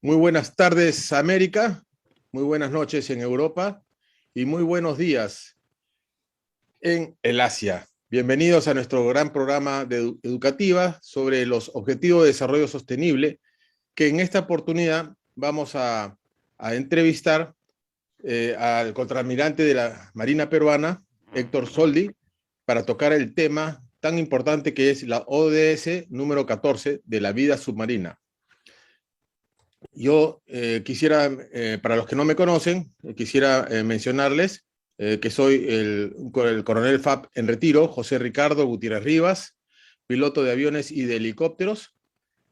Muy buenas tardes, América, muy buenas noches en Europa y muy buenos días en el Asia. Bienvenidos a nuestro gran programa educativa sobre los Objetivos de Desarrollo Sostenible, que en esta oportunidad vamos a entrevistar al contraalmirante de la Marina Peruana, Héctor Soldi, para tocar el tema tan importante que es la ODS número 14 de la vida submarina. Yo quisiera, para los que no me conocen, quisiera mencionarles que soy el coronel FAP en retiro, José Ricardo Gutiérrez Rivas, piloto de aviones y de helicópteros,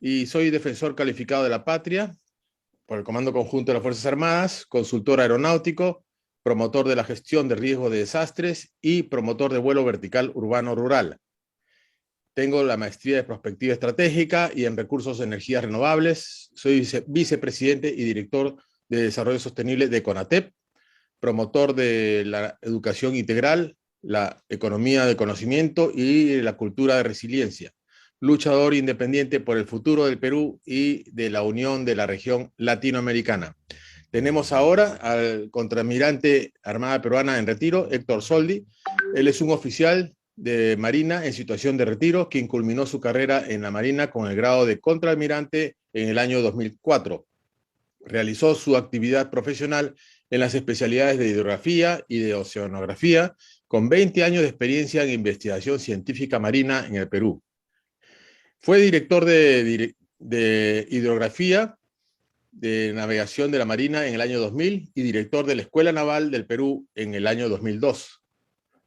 y soy defensor calificado de la patria por el Comando Conjunto de las Fuerzas Armadas, consultor aeronáutico, promotor de la gestión de riesgo de desastres y promotor de vuelo vertical urbano-rural. Tengo la maestría de Prospectiva Estratégica y en Recursos de Energías Renovables. Soy vicepresidente y director de Desarrollo Sostenible de CONATEP, promotor de la educación integral, la economía de conocimiento y la cultura de resiliencia. Luchador independiente por el futuro del Perú y de la unión de la región latinoamericana. Tenemos ahora al contraalmirante Armada Peruana en retiro, Héctor Soldi. Él es un oficial de Marina en situación de retiro, quien culminó su carrera en la Marina con el grado de contraalmirante en el año 2004. Realizó su actividad profesional en las especialidades de hidrografía y de oceanografía, con 20 años de experiencia en investigación científica marina en el Perú. Fue director de hidrografía de navegación de la Marina en el año 2000 y director de la Escuela Naval del Perú en el año 2002.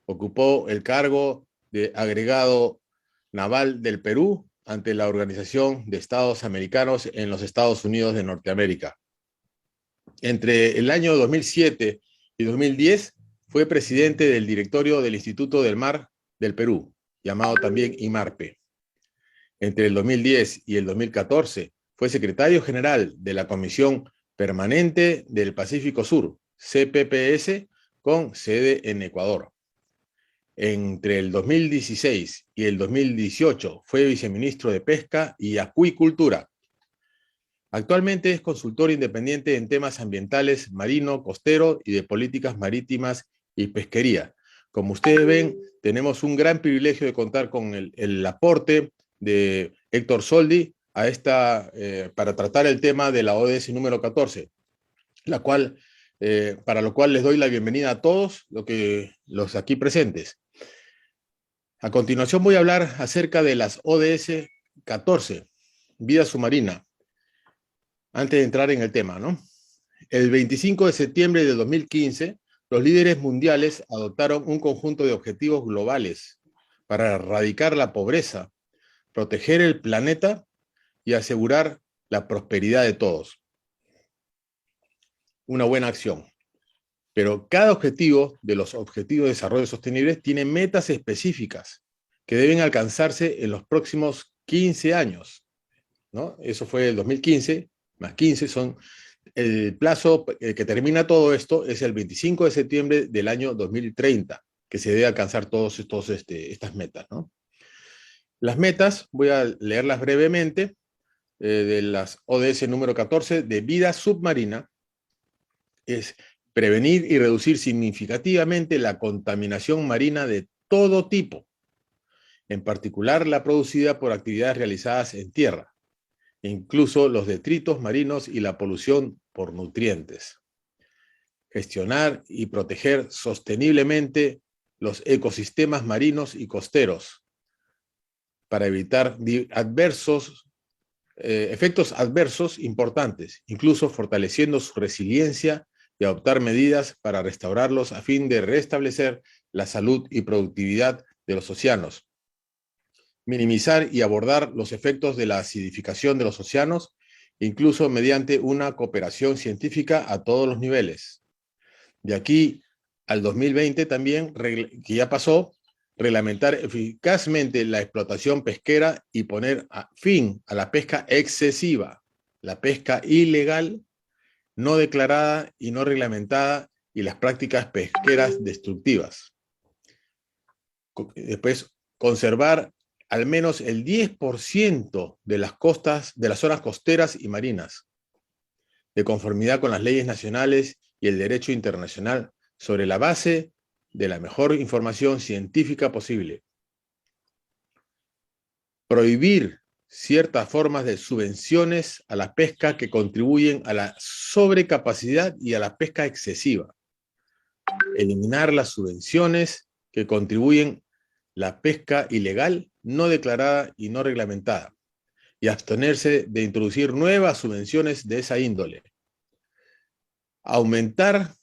Ocupó el cargo de agregado naval del Perú ante la Organización de Estados Americanos en los Estados Unidos de Norteamérica. Entre el año 2007 y 2010 fue presidente del directorio del Instituto del Mar del Perú, llamado también IMARPE. Entre el 2010 y el 2014 fue secretario general de la Comisión Permanente del Pacífico Sur, CPPS, con sede en Ecuador. Entre el 2016 y el 2018 fue viceministro de Pesca y Acuicultura. Actualmente es consultor independiente en temas ambientales, marino, costero y de políticas marítimas y pesquería. Como ustedes ven, tenemos un gran privilegio de contar con el aporte de Héctor Soldi para tratar el tema de la ODS número 14, para lo cual les doy la bienvenida a todos los aquí presentes. A continuación voy a hablar acerca de las ODS 14, vida submarina, antes de entrar en el tema, ¿no? El 25 de septiembre de 2015, los líderes mundiales adoptaron un conjunto de objetivos globales para erradicar la pobreza, proteger el planeta y asegurar la prosperidad de todos. Una buena acción. Pero cada objetivo de los Objetivos de Desarrollo Sostenible tiene metas específicas que deben alcanzarse en los próximos 15 años, ¿no? Eso fue el 2015, más 15 son... El plazo que termina todo esto es el 25 de septiembre del año 2030, que se debe alcanzar todas estas metas, ¿no? Las metas, voy a leerlas brevemente, de las ODS número 14, de vida submarina, es prevenir y reducir significativamente la contaminación marina de todo tipo, en particular la producida por actividades realizadas en tierra, incluso los detritos marinos y la polución por nutrientes. Gestionar y proteger sosteniblemente los ecosistemas marinos y costeros para evitar efectos adversos importantes, incluso fortaleciendo su resiliencia y adoptar medidas para restaurarlos a fin de restablecer la salud y productividad de los océanos. Minimizar y abordar los efectos de la acidificación de los océanos, incluso mediante una cooperación científica a todos los niveles. De aquí al 2020 también, que ya pasó, reglamentar eficazmente la explotación pesquera y poner fin a la pesca excesiva, la pesca ilegal, no declarada y no reglamentada y las prácticas pesqueras destructivas. Después, conservar al menos el 10% de las costas, de las zonas costeras y marinas. de conformidad con las leyes nacionales y el derecho internacional sobre la base de la mejor información científica posible. Prohibir ciertas formas de subvenciones a la pesca que contribuyen a la sobrecapacidad y a la pesca excesiva. Eliminar las subvenciones que contribuyen a la pesca ilegal, no declarada y no reglamentada, y abstenerse de introducir nuevas subvenciones de esa índole. Aumentar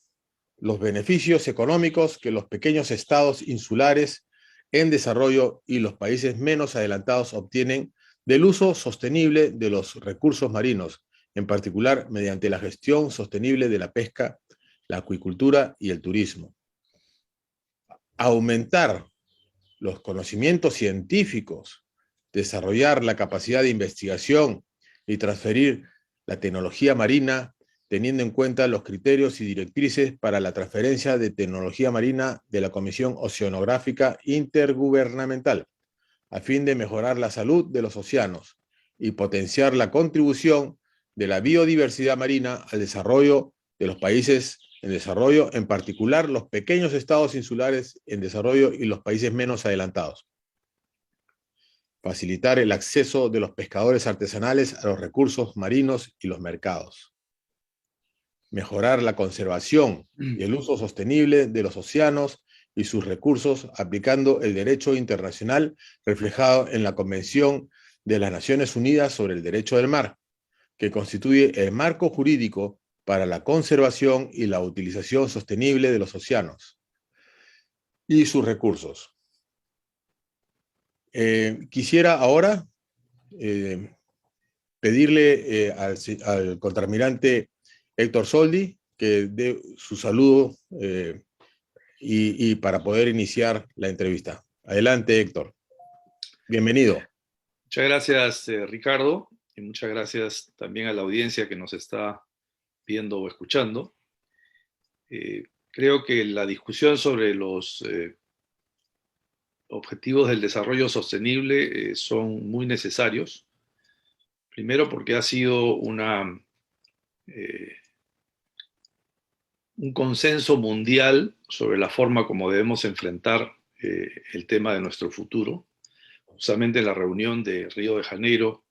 los beneficios económicos que los pequeños estados insulares en desarrollo y los países menos adelantados obtienen del uso sostenible de los recursos marinos, en particular mediante la gestión sostenible de la pesca, la acuicultura y el turismo. Aumentar los conocimientos científicos, desarrollar la capacidad de investigación y transferir la tecnología marina teniendo en cuenta los criterios y directrices para la transferencia de tecnología marina de la Comisión Oceanográfica Intergubernamental, a fin de mejorar la salud de los océanos y potenciar la contribución de la biodiversidad marina al desarrollo de los países en desarrollo, en particular los pequeños estados insulares en desarrollo y los países menos adelantados. Facilitar el acceso de los pescadores artesanales a los recursos marinos y los mercados. Mejorar la conservación y el uso sostenible de los océanos y sus recursos aplicando el derecho internacional reflejado en la Convención de las Naciones Unidas sobre el Derecho del Mar, que constituye el marco jurídico para la conservación y la utilización sostenible de los océanos y sus recursos. Quisiera ahora pedirle al contraalmirante Héctor Soldi que dé su saludo y para poder iniciar la entrevista. Adelante, Héctor. Bienvenido. Muchas gracias, Ricardo, y muchas gracias también a la audiencia que nos está viendo o escuchando. Creo que la discusión sobre los objetivos del desarrollo sostenible son muy necesarios. Primero porque ha sido un consenso mundial sobre la forma como debemos enfrentar el tema de nuestro futuro. Justamente en la reunión de Río de Janeiro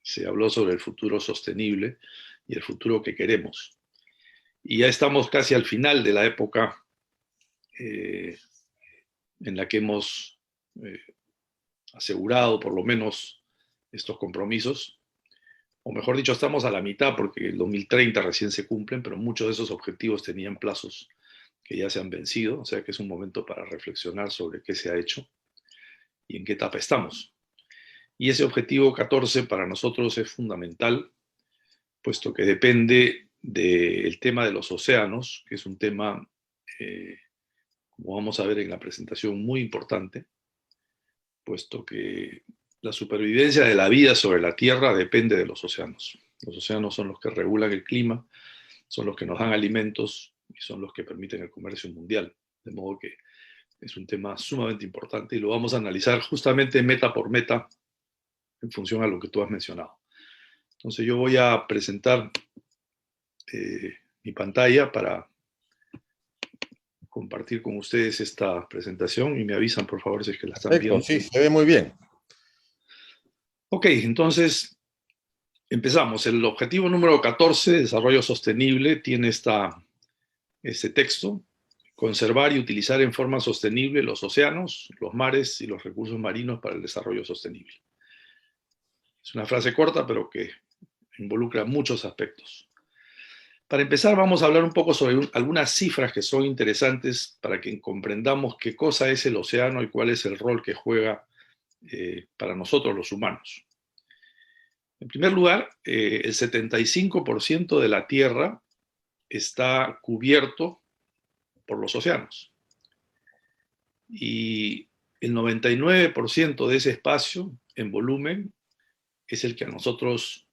se habló sobre el futuro sostenible y el futuro que queremos. Y ya estamos casi al final de la época en la que hemos asegurado por lo menos estos compromisos. O mejor dicho, estamos a la mitad porque el 2030 recién se cumplen, pero muchos de esos objetivos tenían plazos que ya se han vencido, o sea que es un momento para reflexionar sobre qué se ha hecho y en qué etapa estamos. Y ese objetivo 14 para nosotros es fundamental, puesto que depende del tema de los océanos, que es un tema, como vamos a ver en la presentación, muy importante, puesto que la supervivencia de la vida sobre la Tierra depende de los océanos. Los océanos son los que regulan el clima, son los que nos dan alimentos y son los que permiten el comercio mundial. De modo que es un tema sumamente importante y lo vamos a analizar justamente meta por meta en función a lo que tú has mencionado. Entonces yo voy a presentar mi pantalla para compartir con ustedes esta presentación y me avisan por favor si es que la están viendo. Sí, se ve muy bien. Ok, entonces empezamos. El objetivo número 14, desarrollo sostenible, tiene este texto: conservar y utilizar en forma sostenible los océanos, los mares y los recursos marinos para el desarrollo sostenible. Es una frase corta, pero que involucra muchos aspectos. Para empezar, vamos a hablar un poco sobre algunas cifras que son interesantes para que comprendamos qué cosa es el océano y cuál es el rol que juega para nosotros los humanos. En primer lugar, el 75% de la Tierra está cubierto por los océanos. Y el 99% de ese espacio en volumen es el que a nosotros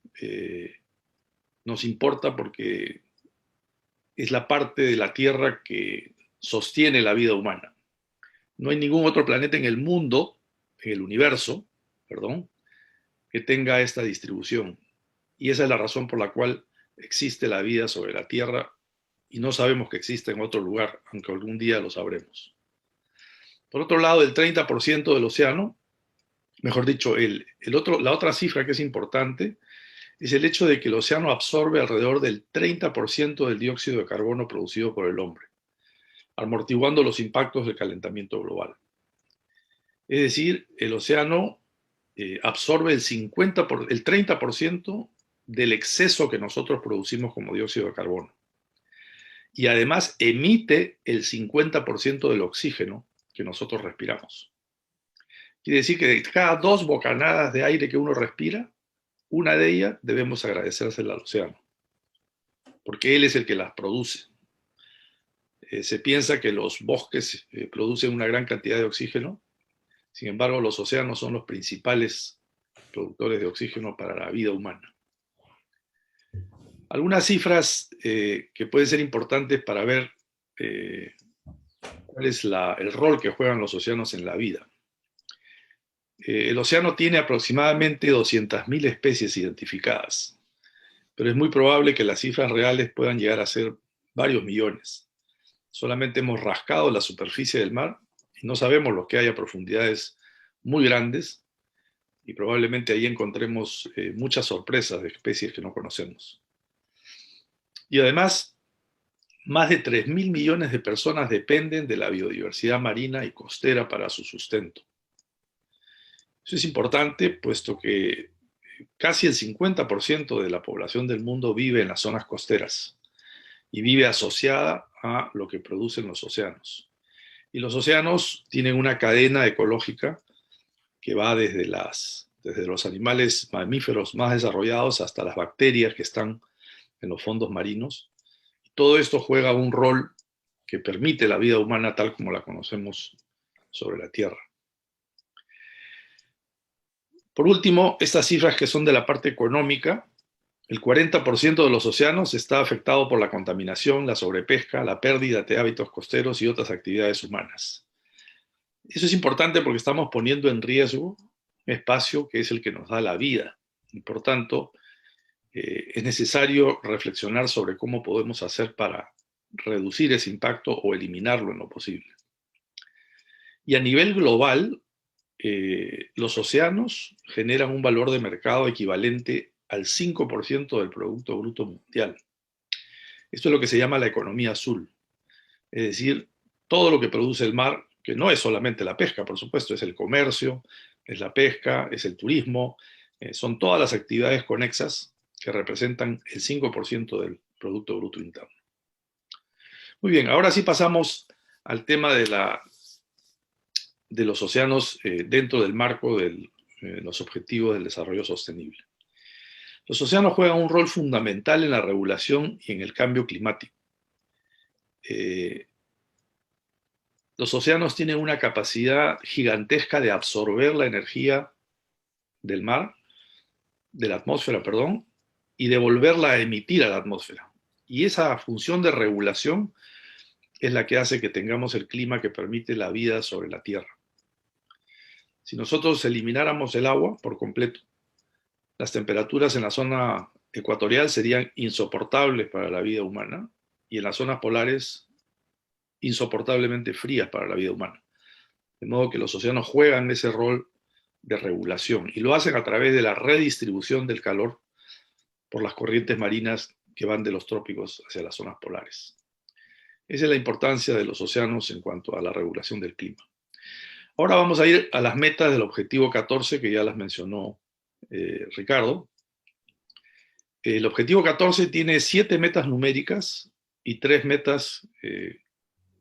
nos importa porque es la parte de la Tierra que sostiene la vida humana. No hay ningún otro planeta en el mundo, en el universo, perdón, que tenga esta distribución. Y esa es la razón por la cual existe la vida sobre la Tierra y no sabemos que existe en otro lugar, aunque algún día lo sabremos. Por otro lado, el 30% del océano, mejor dicho, la otra cifra que es importante es el hecho de que el océano absorbe alrededor del 30% del dióxido de carbono producido por el hombre, amortiguando los impactos del calentamiento global. Es decir, el océano absorbe el 30% del exceso que nosotros producimos como dióxido de carbono. Y además emite el 50% del oxígeno que nosotros respiramos. Quiere decir que de cada 2 bocanadas de aire que uno respira, una de ellas debemos agradecérsela al océano, porque él es el que las produce. Se piensa que los bosques producen una gran cantidad de oxígeno, sin embargo los océanos son los principales productores de oxígeno para la vida humana. Algunas cifras que pueden ser importantes para ver cuál es el rol que juegan los océanos en la vida. El océano tiene aproximadamente 200.000 especies identificadas, pero es muy probable que las cifras reales puedan llegar a ser varios millones. Solamente hemos rascado la superficie del mar y no sabemos lo que hay a profundidades muy grandes, y probablemente ahí encontremos muchas sorpresas de especies que no conocemos. Y además, más de 3.000 millones de personas dependen de la biodiversidad marina y costera para su sustento. Eso es importante, puesto que casi el 50% de la población del mundo vive en las zonas costeras y vive asociada a lo que producen los océanos. Y los océanos tienen una cadena ecológica que va desde los animales mamíferos más desarrollados hasta las bacterias que están en los fondos marinos. Todo esto juega un rol que permite la vida humana tal como la conocemos sobre la Tierra. Por último, estas cifras que son de la parte económica, el 40% de los océanos está afectado por la contaminación, la sobrepesca, la pérdida de hábitos costeros y otras actividades humanas. Eso es importante porque estamos poniendo en riesgo un espacio que es el que nos da la vida. Y por tanto, es necesario reflexionar sobre cómo podemos hacer para reducir ese impacto o eliminarlo en lo posible. Y a nivel global, los océanos generan un valor de mercado equivalente al 5% del Producto Bruto Mundial. Esto es lo que se llama la economía azul. Es decir, todo lo que produce el mar, que no es solamente la pesca, por supuesto, es el comercio, es la pesca, es el turismo, son todas las actividades conexas que representan el 5% del Producto Bruto Interno. Muy bien, ahora sí pasamos al tema de los océanos dentro del marco de los objetivos del desarrollo sostenible. Los océanos juegan un rol fundamental en la regulación y en el cambio climático. Los océanos tienen una capacidad gigantesca de absorber la energía del mar, de la atmósfera, perdón, y de volverla a emitir a la atmósfera. Y esa función de regulación es la que hace que tengamos el clima que permite la vida sobre la Tierra. Si nosotros elimináramos el agua por completo, las temperaturas en la zona ecuatorial serían insoportables para la vida humana y en las zonas polares insoportablemente frías para la vida humana. De modo que los océanos juegan ese rol de regulación y lo hacen a través de la redistribución del calor por las corrientes marinas que van de los trópicos hacia las zonas polares. Esa es la importancia de los océanos en cuanto a la regulación del clima. Ahora vamos a ir a las metas del objetivo 14, que ya las mencionó Ricardo. El objetivo 14 tiene 7 metas numéricas y 3 metas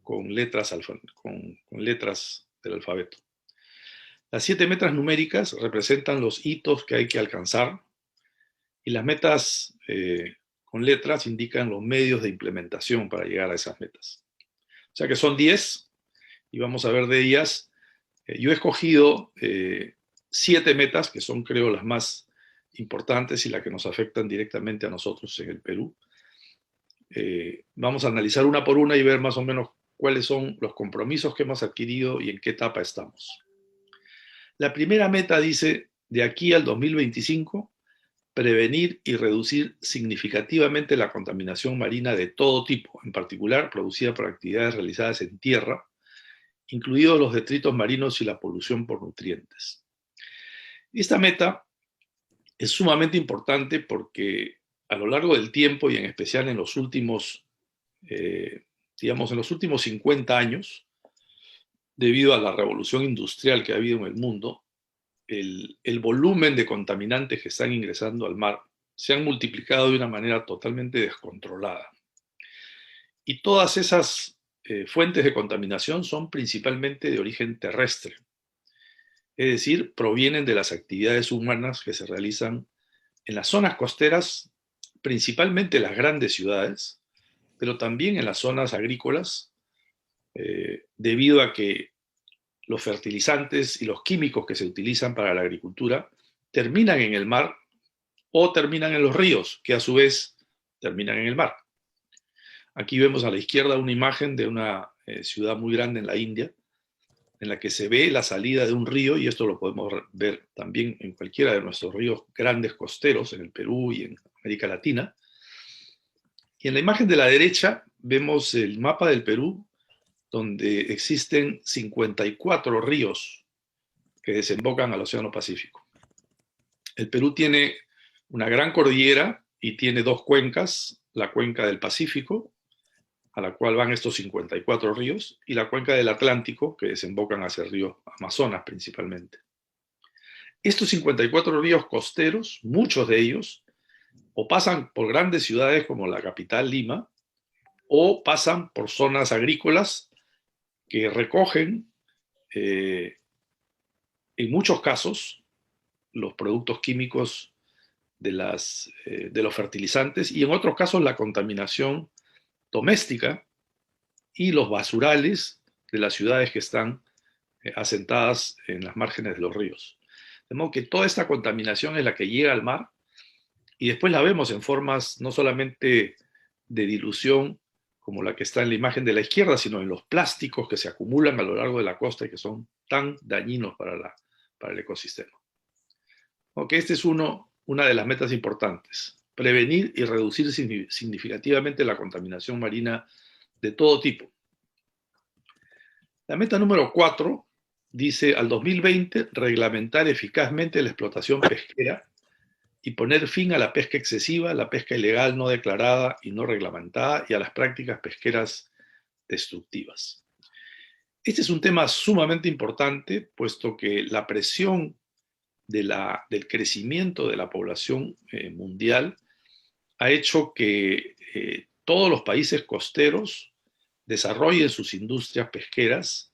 con letras del alfabeto. Las 7 metas numéricas representan los hitos que hay que alcanzar y las metas con letras indican los medios de implementación para llegar a esas metas. O sea que son 10 y vamos a ver de ellas. Yo he escogido 7 metas que son, creo, las más importantes y las que nos afectan directamente a nosotros en el Perú. Vamos a analizar una por una y ver más o menos cuáles son los compromisos que hemos adquirido y en qué etapa estamos. La primera meta dice, de aquí al 2025, prevenir y reducir significativamente la contaminación marina de todo tipo, en particular producida por actividades realizadas en tierra, incluidos los detritos marinos y la polución por nutrientes. Esta meta es sumamente importante porque a lo largo del tiempo y en especial en los últimos, digamos, en los últimos 50 años, debido a la revolución industrial que ha habido en el mundo, el volumen de contaminantes que están ingresando al mar se han multiplicado de una manera totalmente descontrolada. Y todas esas fuentes de contaminación son principalmente de origen terrestre, es decir, provienen de las actividades humanas que se realizan en las zonas costeras, principalmente en las grandes ciudades, pero también en las zonas agrícolas, debido a que los fertilizantes y los químicos que se utilizan para la agricultura terminan en el mar o terminan en los ríos, que a su vez terminan en el mar. Aquí vemos a la izquierda una imagen de una ciudad muy grande en la India, en la que se ve la salida de un río, y esto lo podemos ver también en cualquiera de nuestros ríos grandes costeros, en el Perú y en América Latina. Y en la imagen de la derecha vemos el mapa del Perú, donde existen 54 ríos que desembocan al Océano Pacífico. El Perú tiene una gran cordillera y tiene dos cuencas, la cuenca del Pacífico, a la cual van estos 54 ríos, y la cuenca del Atlántico, que desembocan hacia el río Amazonas principalmente. Estos 54 ríos costeros, muchos de ellos, o pasan por grandes ciudades como la capital Lima, o pasan por zonas agrícolas que recogen, en muchos casos, los productos químicos de los fertilizantes, y en otros casos la contaminación doméstica y los basurales de las ciudades que están asentadas en las márgenes de los ríos. De modo que toda esta contaminación es la que llega al mar, y después la vemos en formas no solamente de dilución, como la que está en la imagen de la izquierda, sino en los plásticos que se acumulan a lo largo de la costa y que son tan dañinos para el ecosistema. Okay, esta es una de las metas importantes: prevenir y reducir significativamente la contaminación marina de todo tipo. La meta número 4 dice: al 2020, reglamentar eficazmente la explotación pesquera y poner fin a la pesca excesiva, la pesca ilegal no declarada y no reglamentada, y a las prácticas pesqueras destructivas. Este es un tema sumamente importante, puesto que la presión del crecimiento de la población mundial ha hecho que todos los países costeros desarrollen sus industrias pesqueras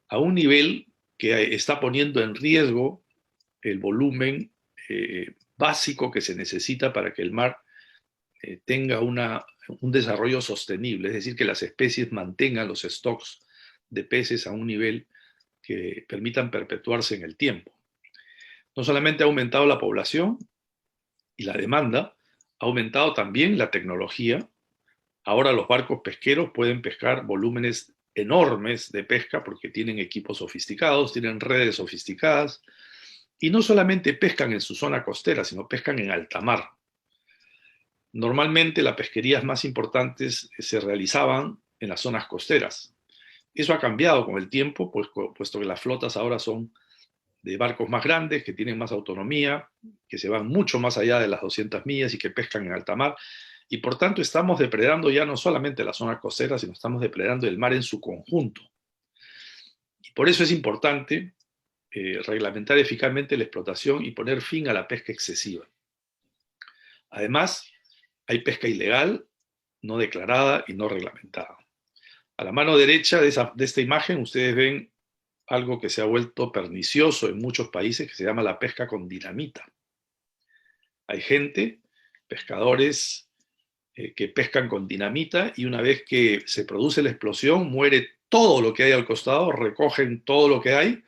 a un nivel que está poniendo en riesgo el volumen básico que se necesita para que el mar tenga un desarrollo sostenible, es decir, que las especies mantengan los stocks de peces a un nivel que permitan perpetuarse en el tiempo. No solamente ha aumentado la población y la demanda, ha aumentado también la tecnología. Ahora los barcos pesqueros pueden pescar volúmenes enormes de pesca porque tienen equipos sofisticados, tienen redes sofisticadas, y no solamente pescan en su zona costera, sino pescan en alta mar. Normalmente las pesquerías más importantes se realizaban en las zonas costeras. Eso ha cambiado con el tiempo, puesto que las flotas ahora son de barcos más grandes, que tienen más autonomía, que se van mucho más allá de las 200 millas y que pescan en alta mar. Y por tanto estamos depredando ya no solamente la zona costera, sino estamos depredando el mar en su conjunto. Y por eso es importante reglamentar eficazmente la explotación y poner fin a la pesca excesiva. Además, hay pesca ilegal, no declarada y no reglamentada. A la mano derecha de esta imagen ustedes ven algo que se ha vuelto pernicioso en muchos países, que se llama la pesca con dinamita. Hay gente, pescadores, que pescan con dinamita, y una vez que se produce la explosión, muere todo lo que hay al costado, recogen todo lo que hay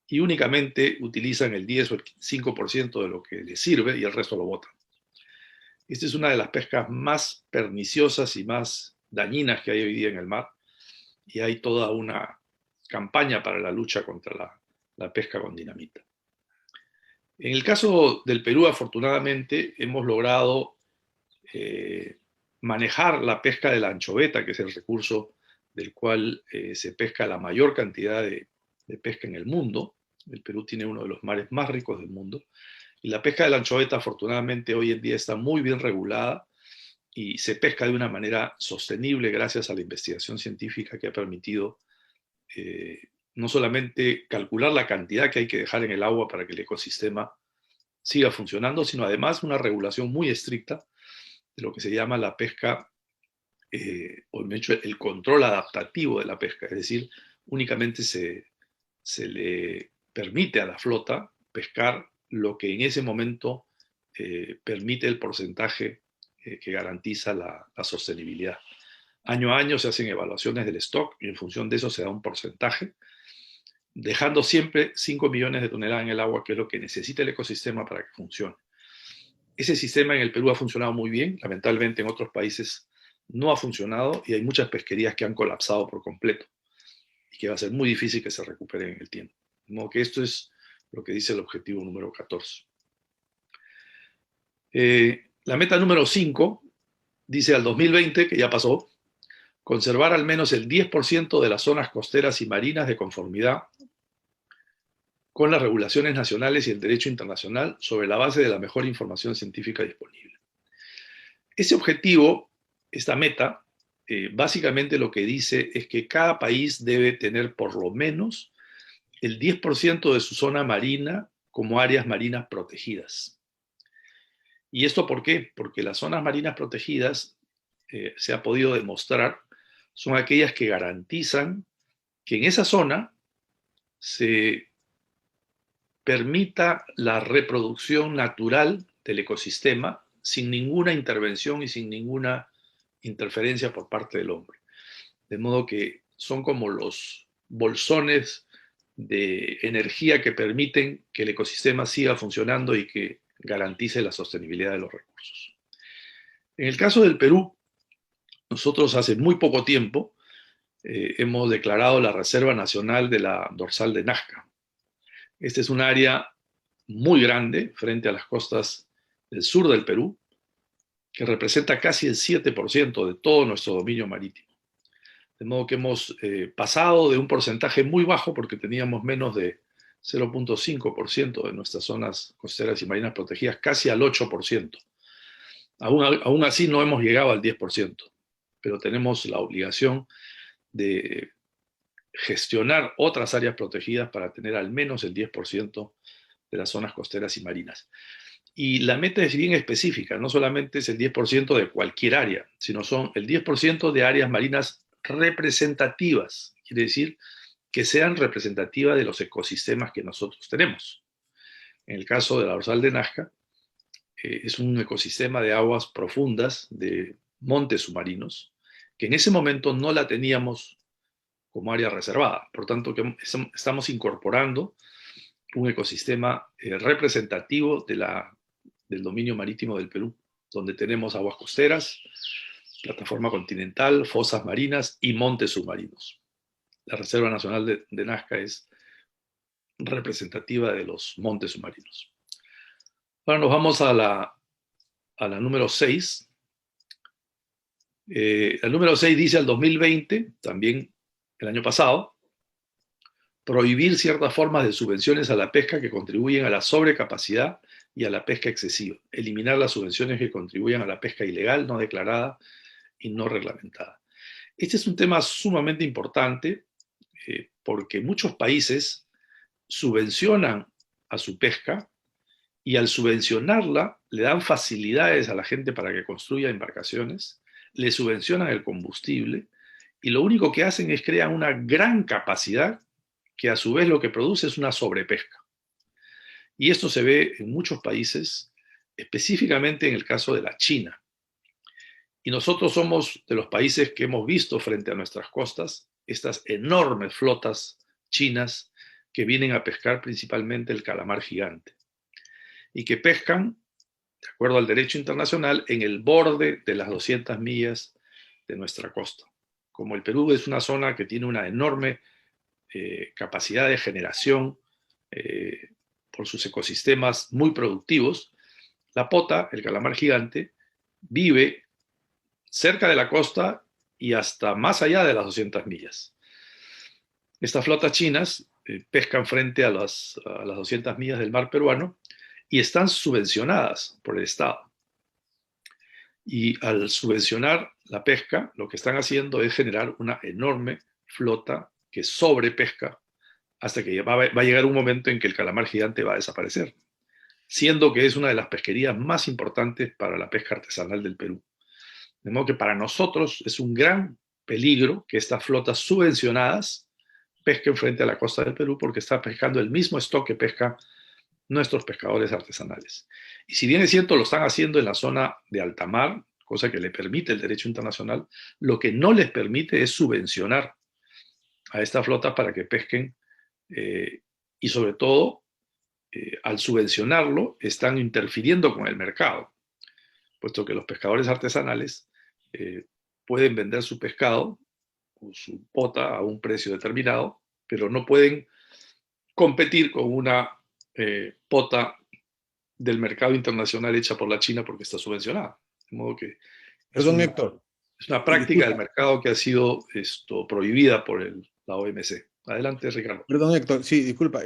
y únicamente utilizan el 10 o el 5% de lo que les sirve y el resto lo botan. Esta es una de las pescas más perniciosas y más dañinas que hay hoy día en el mar, y hay toda una campaña para la lucha contra la pesca con dinamita. En el caso del Perú, afortunadamente, hemos logrado manejar la pesca de la anchoveta, que es el recurso del cual se pesca la mayor cantidad de pesca en el mundo. El Perú tiene uno de los mares más ricos del mundo. Y la pesca de la anchoveta, afortunadamente, hoy en día está muy bien regulada y se pesca de una manera sostenible gracias a la investigación científica que ha permitido no solamente calcular la cantidad que hay que dejar en el agua para que el ecosistema siga funcionando, sino además una regulación muy estricta de lo que se llama la pesca, o de hecho el control adaptativo de la pesca, es decir, únicamente se le permite a la flota pescar lo que en ese momento permite el porcentaje que garantiza la sostenibilidad. Año a año se hacen evaluaciones del stock y en función de eso se da un porcentaje, dejando siempre 5 millones de toneladas en el agua, que es lo que necesita el ecosistema para que funcione. Ese sistema en el Perú ha funcionado muy bien, lamentablemente en otros países no ha funcionado y hay muchas pesquerías que han colapsado por completo y que va a ser muy difícil que se recuperen en el tiempo. De modo que esto es lo que dice el objetivo número 14. La meta número 5 dice al 2020, que ya pasó, conservar al menos el 10% de las zonas costeras y marinas de conformidad con las regulaciones nacionales y el derecho internacional sobre la base de la mejor información científica disponible. Ese objetivo, esta meta, básicamente lo que dice es que cada país debe tener por lo menos el 10% de su zona marina como áreas marinas protegidas. ¿Y esto por qué? Porque las zonas marinas protegidas, se ha podido demostrar, son aquellas que garantizan que en esa zona se permita la reproducción natural del ecosistema sin ninguna intervención y sin ninguna interferencia por parte del hombre. De modo que son como los bolsones de energía que permiten que el ecosistema siga funcionando y que garantice la sostenibilidad de los recursos. En el caso del Perú, nosotros hace muy poco tiempo hemos declarado la Reserva Nacional de la Dorsal de Nazca. Este es un área muy grande frente a las costas del sur del Perú, que representa casi el 7% de todo nuestro dominio marítimo. De modo que hemos pasado de un porcentaje muy bajo, porque teníamos menos de 0,5% de nuestras zonas costeras y marinas protegidas, casi al 8%. Aún así no hemos llegado al 10%, pero tenemos la obligación de gestionar otras áreas protegidas para tener al menos el 10% de las zonas costeras y marinas. Y la meta es bien específica, no solamente es el 10% de cualquier área, sino son el 10% de áreas marinas representativas, quiere decir que sean representativas de los ecosistemas que nosotros tenemos. En el caso de la dorsal de Nazca, es un ecosistema de aguas profundas, de montes submarinos, que en ese momento no la teníamos como área reservada. Por tanto, que estamos incorporando un ecosistema representativo del dominio marítimo del Perú, donde tenemos aguas costeras, plataforma continental, fosas marinas y montes submarinos. La Reserva Nacional de Nazca es representativa de los montes submarinos. Ahora nos vamos a la número 6. La número 6 dice al 2020, también el año pasado, prohibir ciertas formas de subvenciones a la pesca que contribuyen a la sobrecapacidad y a la pesca excesiva. Eliminar las subvenciones que contribuyan a la pesca ilegal, no declarada y no reglamentada. Este es un tema sumamente importante porque muchos países subvencionan a su pesca y al subvencionarla le dan facilidades a la gente para que construya embarcaciones, le subvencionan el combustible y lo único que hacen es crear una gran capacidad que a su vez lo que produce es una sobrepesca. Y esto se ve en muchos países, específicamente en el caso de la China. Y nosotros somos de los países que hemos visto frente a nuestras costas estas enormes flotas chinas que vienen a pescar principalmente el calamar gigante y que pescan, de acuerdo al derecho internacional, en el borde de las 200 millas de nuestra costa. Como el Perú es una zona que tiene una enorme capacidad de generación por sus ecosistemas muy productivos, la pota, el calamar gigante, vive cerca de la costa y hasta más allá de las 200 millas. Estas flotas chinas pescan frente a las 200 millas del mar peruano y están subvencionadas por el Estado. Y al subvencionar la pesca, lo que están haciendo es generar una enorme flota que sobrepesca hasta que va a llegar un momento en que el calamar gigante va a desaparecer, siendo que es una de las pesquerías más importantes para la pesca artesanal del Perú. De modo que para nosotros es un gran peligro que estas flotas subvencionadas pesquen frente a la costa del Perú porque está pescando el mismo stock que pescan nuestros pescadores artesanales. Y si bien es cierto, lo están haciendo en la zona de alta mar, cosa que le permite el derecho internacional, lo que no les permite es subvencionar a esta flota para que pesquen y sobre todo, al subvencionarlo, están interfiriendo con el mercado, puesto que los pescadores artesanales pueden vender su pescado o su pota a un precio determinado, pero no pueden competir con una pota del mercado internacional hecha por la China porque está subvencionada. De modo que es Perdón, una, Héctor. es una práctica del Disculpa, mercado que ha sido prohibida por la OMC. Adelante, Ricardo. perdón, Héctor. Sí, disculpa.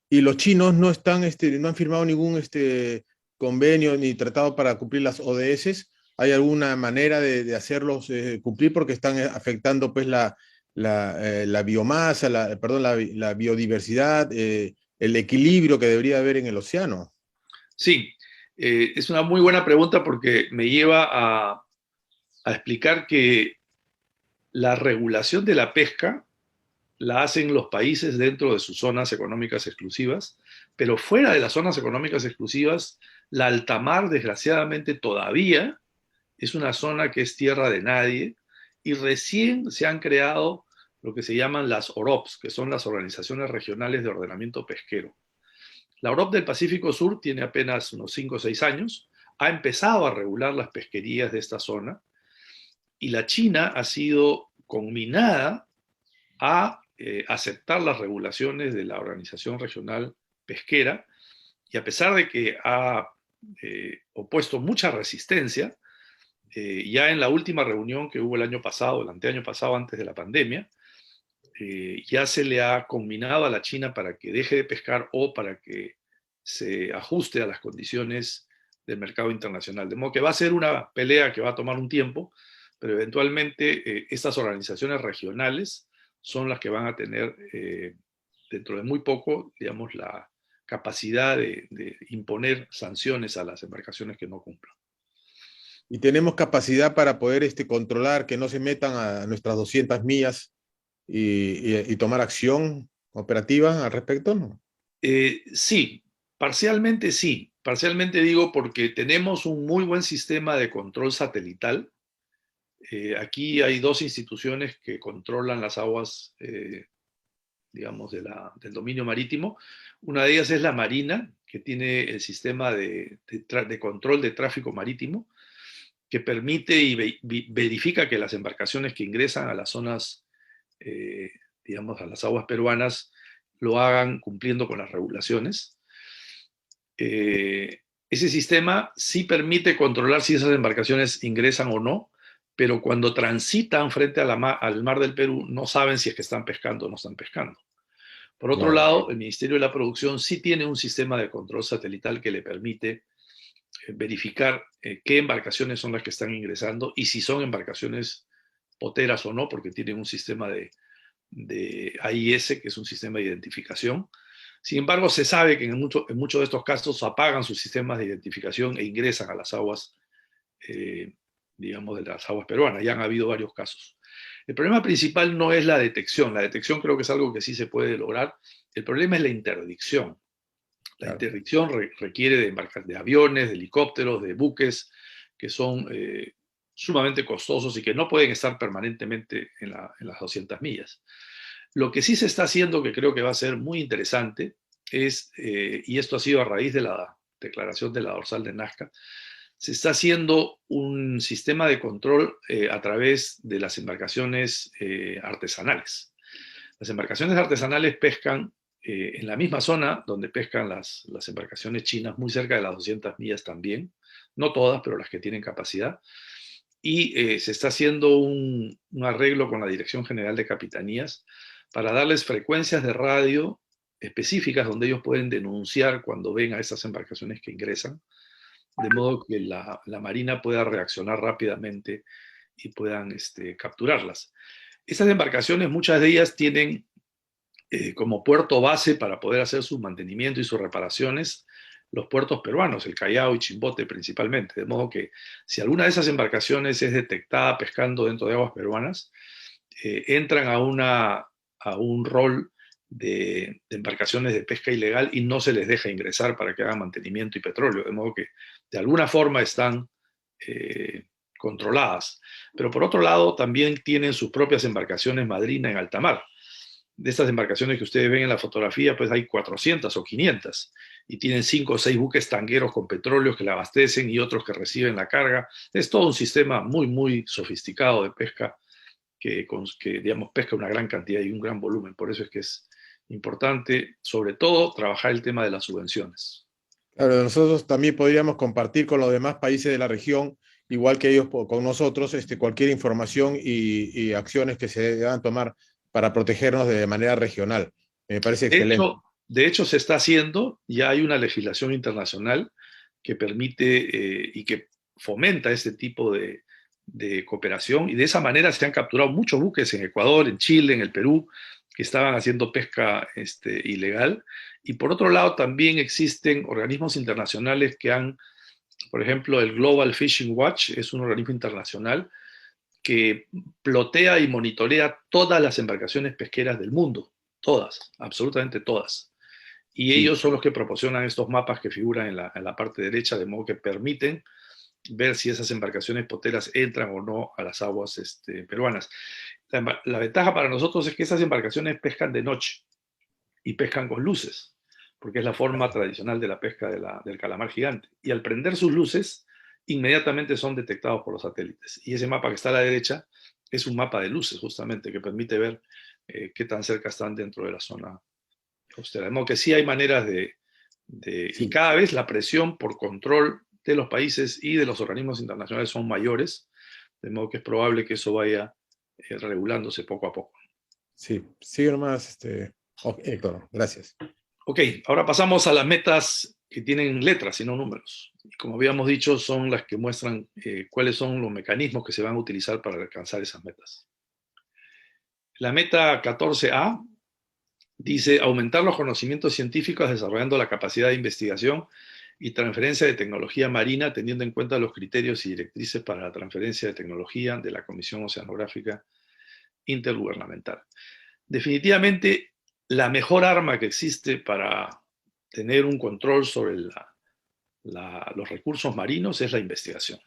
Y los chinos no están, no han firmado ningún convenio ni tratado para cumplir las ODS. ¿Hay alguna manera de hacerlos cumplir porque están afectando pues la biomasa, perdón, la biodiversidad, el equilibrio que debería haber en el océano? Sí, es una muy buena pregunta porque me lleva a explicar que la regulación de la pesca la hacen los países dentro de sus zonas económicas exclusivas, pero fuera de las zonas económicas exclusivas, la altamar, desgraciadamente, todavía es una zona que es tierra de nadie y recién se han creado lo que se llaman las OROPs, que son las Organizaciones Regionales de Ordenamiento Pesquero. La OROP del Pacífico Sur tiene apenas unos 5 o 6 años, ha empezado a regular las pesquerías de esta zona y la China ha sido conminada a aceptar las regulaciones de la Organización Regional Pesquera y a pesar de que ha opuesto mucha resistencia, ya en la última reunión que hubo el año pasado, el anteaño pasado, antes de la pandemia, ya se le ha conminado a la China para que deje de pescar o para que se ajuste a las condiciones del mercado internacional. De modo que va a ser una pelea que va a tomar un tiempo, pero eventualmente estas organizaciones regionales son las que van a tener dentro de muy poco, digamos, la capacidad de imponer sanciones a las embarcaciones que no cumplan. Y tenemos capacidad para poder controlar que no se metan a nuestras 200 millas y tomar acción operativa al respecto, ¿no? Sí, parcialmente sí. Parcialmente digo porque tenemos un muy buen sistema de control satelital. Aquí hay dos instituciones que controlan las aguas, digamos, del dominio marítimo. Una de ellas es la Marina, que tiene el sistema de control de tráfico marítimo, que permite y verifica que las embarcaciones que ingresan a las zonas, eh, digamos, a las aguas peruanas, lo hagan cumpliendo con las regulaciones. Ese sistema sí permite controlar si esas embarcaciones ingresan o no, pero cuando transitan frente a al mar del Perú no saben si es que están pescando o no están pescando. Por otro Claro. lado, el Ministerio de la Producción sí tiene un sistema de control satelital que le permite verificar qué embarcaciones son las que están ingresando y si son embarcaciones poteras o no, porque tienen un sistema de AIS, que es un sistema de identificación. Sin embargo, se sabe que en muchos de estos casos apagan sus sistemas de identificación e ingresan a las aguas, digamos, de las aguas peruanas. Ya han habido varios casos. El problema principal no es la detección. La detección creo que es algo que sí se puede lograr. El problema es la interdicción. La Claro. interdicción requiere de aviones, de helicópteros, de buques, que son sumamente costosos y que no pueden estar permanentemente en las 200 millas. Lo que sí se está haciendo, que creo que va a ser muy interesante, es, y esto ha sido a raíz de la declaración de la dorsal de Nazca, se está haciendo un sistema de control a través de las embarcaciones artesanales. Las embarcaciones artesanales pescan en la misma zona donde pescan las embarcaciones chinas, muy cerca de las 200 millas también, no todas, pero las que tienen capacidad, y se está haciendo un arreglo con la Dirección General de Capitanías para darles frecuencias de radio específicas donde ellos pueden denunciar cuando ven a estas embarcaciones que ingresan, de modo que la Marina pueda reaccionar rápidamente y puedan capturarlas. Estas embarcaciones, muchas de ellas tienen como puerto base para poder hacer su mantenimiento y sus reparaciones los puertos peruanos, el Callao y Chimbote principalmente, de modo que si alguna de esas embarcaciones es detectada pescando dentro de aguas peruanas, entran a un rol de embarcaciones de pesca ilegal y no se les deja ingresar para que hagan mantenimiento y petróleo, de modo que de alguna forma están controladas. Pero por otro lado, también tienen sus propias embarcaciones madrina en alta mar. De estas embarcaciones que ustedes ven en la fotografía, pues hay 400 o 500 y tienen 5 o 6 buques tangueros con petróleo que la abastecen y otros que reciben la carga. Es todo un sistema muy, muy sofisticado de pesca que digamos, pesca una gran cantidad y un gran volumen. Por eso es que es importante, sobre todo, trabajar el tema de las subvenciones. Claro, nosotros también podríamos compartir con los demás países de la región, igual que ellos con nosotros, cualquier información y acciones que se deban tomar para protegernos de manera regional. Me parece De excelente. hecho, de hecho, se está haciendo, ya hay una legislación internacional que permite y que fomenta este tipo de cooperación y de esa manera se han capturado muchos buques en Ecuador, en Chile, en el Perú, que estaban haciendo pesca ilegal. Y por otro lado, también existen organismos internacionales que han, por ejemplo, el Global Fishing Watch es un organismo internacional que plotea y monitorea todas las embarcaciones pesqueras del mundo, todas, absolutamente todas. Y Sí. ellos son los que proporcionan estos mapas que figuran en la parte derecha, de modo que permiten ver si esas embarcaciones poteras entran o no a las aguas peruanas. La ventaja para nosotros es que esas embarcaciones pescan de noche y pescan con luces, porque es la forma tradicional de la pesca del calamar gigante. Y al prender sus luces, inmediatamente son detectados por los satélites. Y ese mapa que está a la derecha es un mapa de luces, justamente, que permite ver qué tan cerca están dentro de la zona costera. De modo que sí hay maneras y Sí. cada vez la presión por control de los países y de los organismos internacionales son mayores, de modo que es probable que eso vaya regulándose poco a poco. Sí, sigue nomás, Héctor, gracias. Ok, ahora pasamos a las metas que tienen letras y no números. Como habíamos dicho, son las que muestran cuáles son los mecanismos que se van a utilizar para alcanzar esas metas. La meta 14A dice aumentar los conocimientos científicos desarrollando la capacidad de investigación y transferencia de tecnología marina teniendo en cuenta los criterios y directrices para la transferencia de tecnología de la Comisión Oceanográfica Intergubernamental. Definitivamente, la mejor arma que existe para tener un control sobre los recursos marinos es la investigación.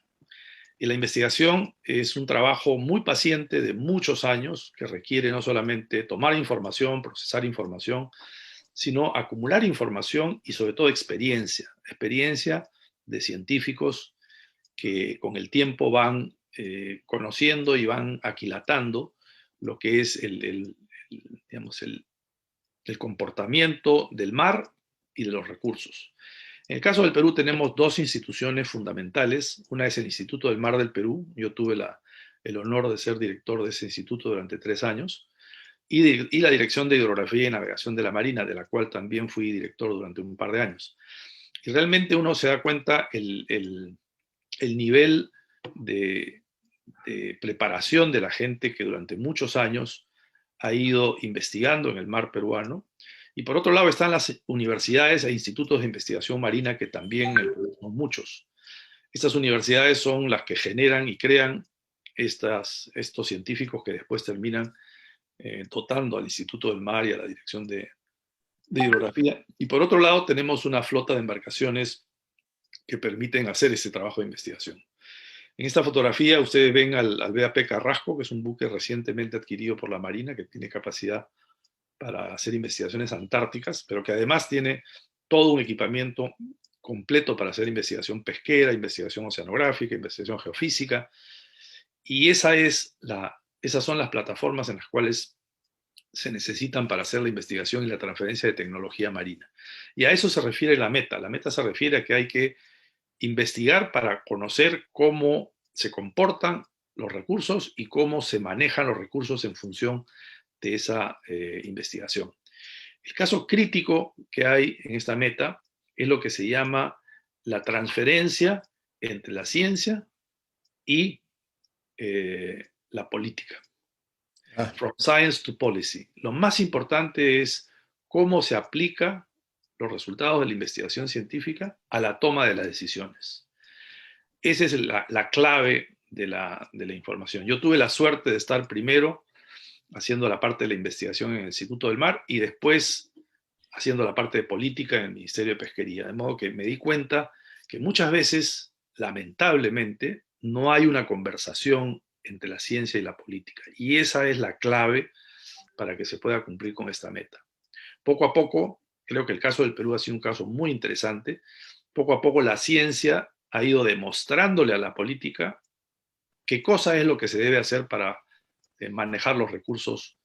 Y la investigación es un trabajo muy paciente de muchos años que requiere no solamente tomar información, procesar información, sino acumular información y sobre todo experiencia, experiencia de científicos que con el tiempo van conociendo y van aquilatando lo que es digamos, el comportamiento del mar y de los recursos. En el caso del Perú tenemos dos instituciones fundamentales. Una es el Instituto del Mar del Perú. Yo tuve el honor de ser director de ese instituto durante 3 años. Y la Dirección de Hidrografía y Navegación de la Marina, de la cual también fui director durante un par de años. Y realmente uno se da cuenta el nivel de preparación de la gente que durante muchos años ha ido investigando en el mar peruano. Y por otro lado están las universidades e institutos de investigación marina que también son muchos. Estas universidades son las que generan y crean estos científicos que después terminan dotando al Instituto del Mar y a la Dirección de Hidrografía. Y por otro lado tenemos una flota de embarcaciones que permiten hacer ese trabajo de investigación. En esta fotografía ustedes ven al BAP Carrasco, que es un buque recientemente adquirido por la Marina, que tiene capacidad para hacer investigaciones antárticas, pero que además tiene todo un equipamiento completo para hacer investigación pesquera, investigación oceanográfica, investigación geofísica. Y esas son las plataformas en las cuales se necesitan para hacer la investigación y la transferencia de tecnología marina. Y a eso se refiere la meta. La meta se refiere a que hay que investigar para conocer cómo se comportan los recursos y cómo se manejan los recursos en función de esa investigación. El caso crítico que hay en esta meta es lo que se llama la transferencia entre la ciencia y la política. From science to policy. Lo más importante es cómo se aplica los resultados de la investigación científica a la toma de las decisiones. Esa es la clave de la información. Yo tuve la suerte de estar primero haciendo la parte de la investigación en el Instituto del Mar y después haciendo la parte de política en el Ministerio de Pesquería. De modo que me di cuenta que muchas veces, lamentablemente, no hay una conversación entre la ciencia y la política. Y esa es la clave para que se pueda cumplir con esta meta. Poco a poco, creo que el caso del Perú ha sido un caso muy interesante. Poco a poco la ciencia ha ido demostrándole a la política qué cosa es lo que se debe hacer para manejar los recursos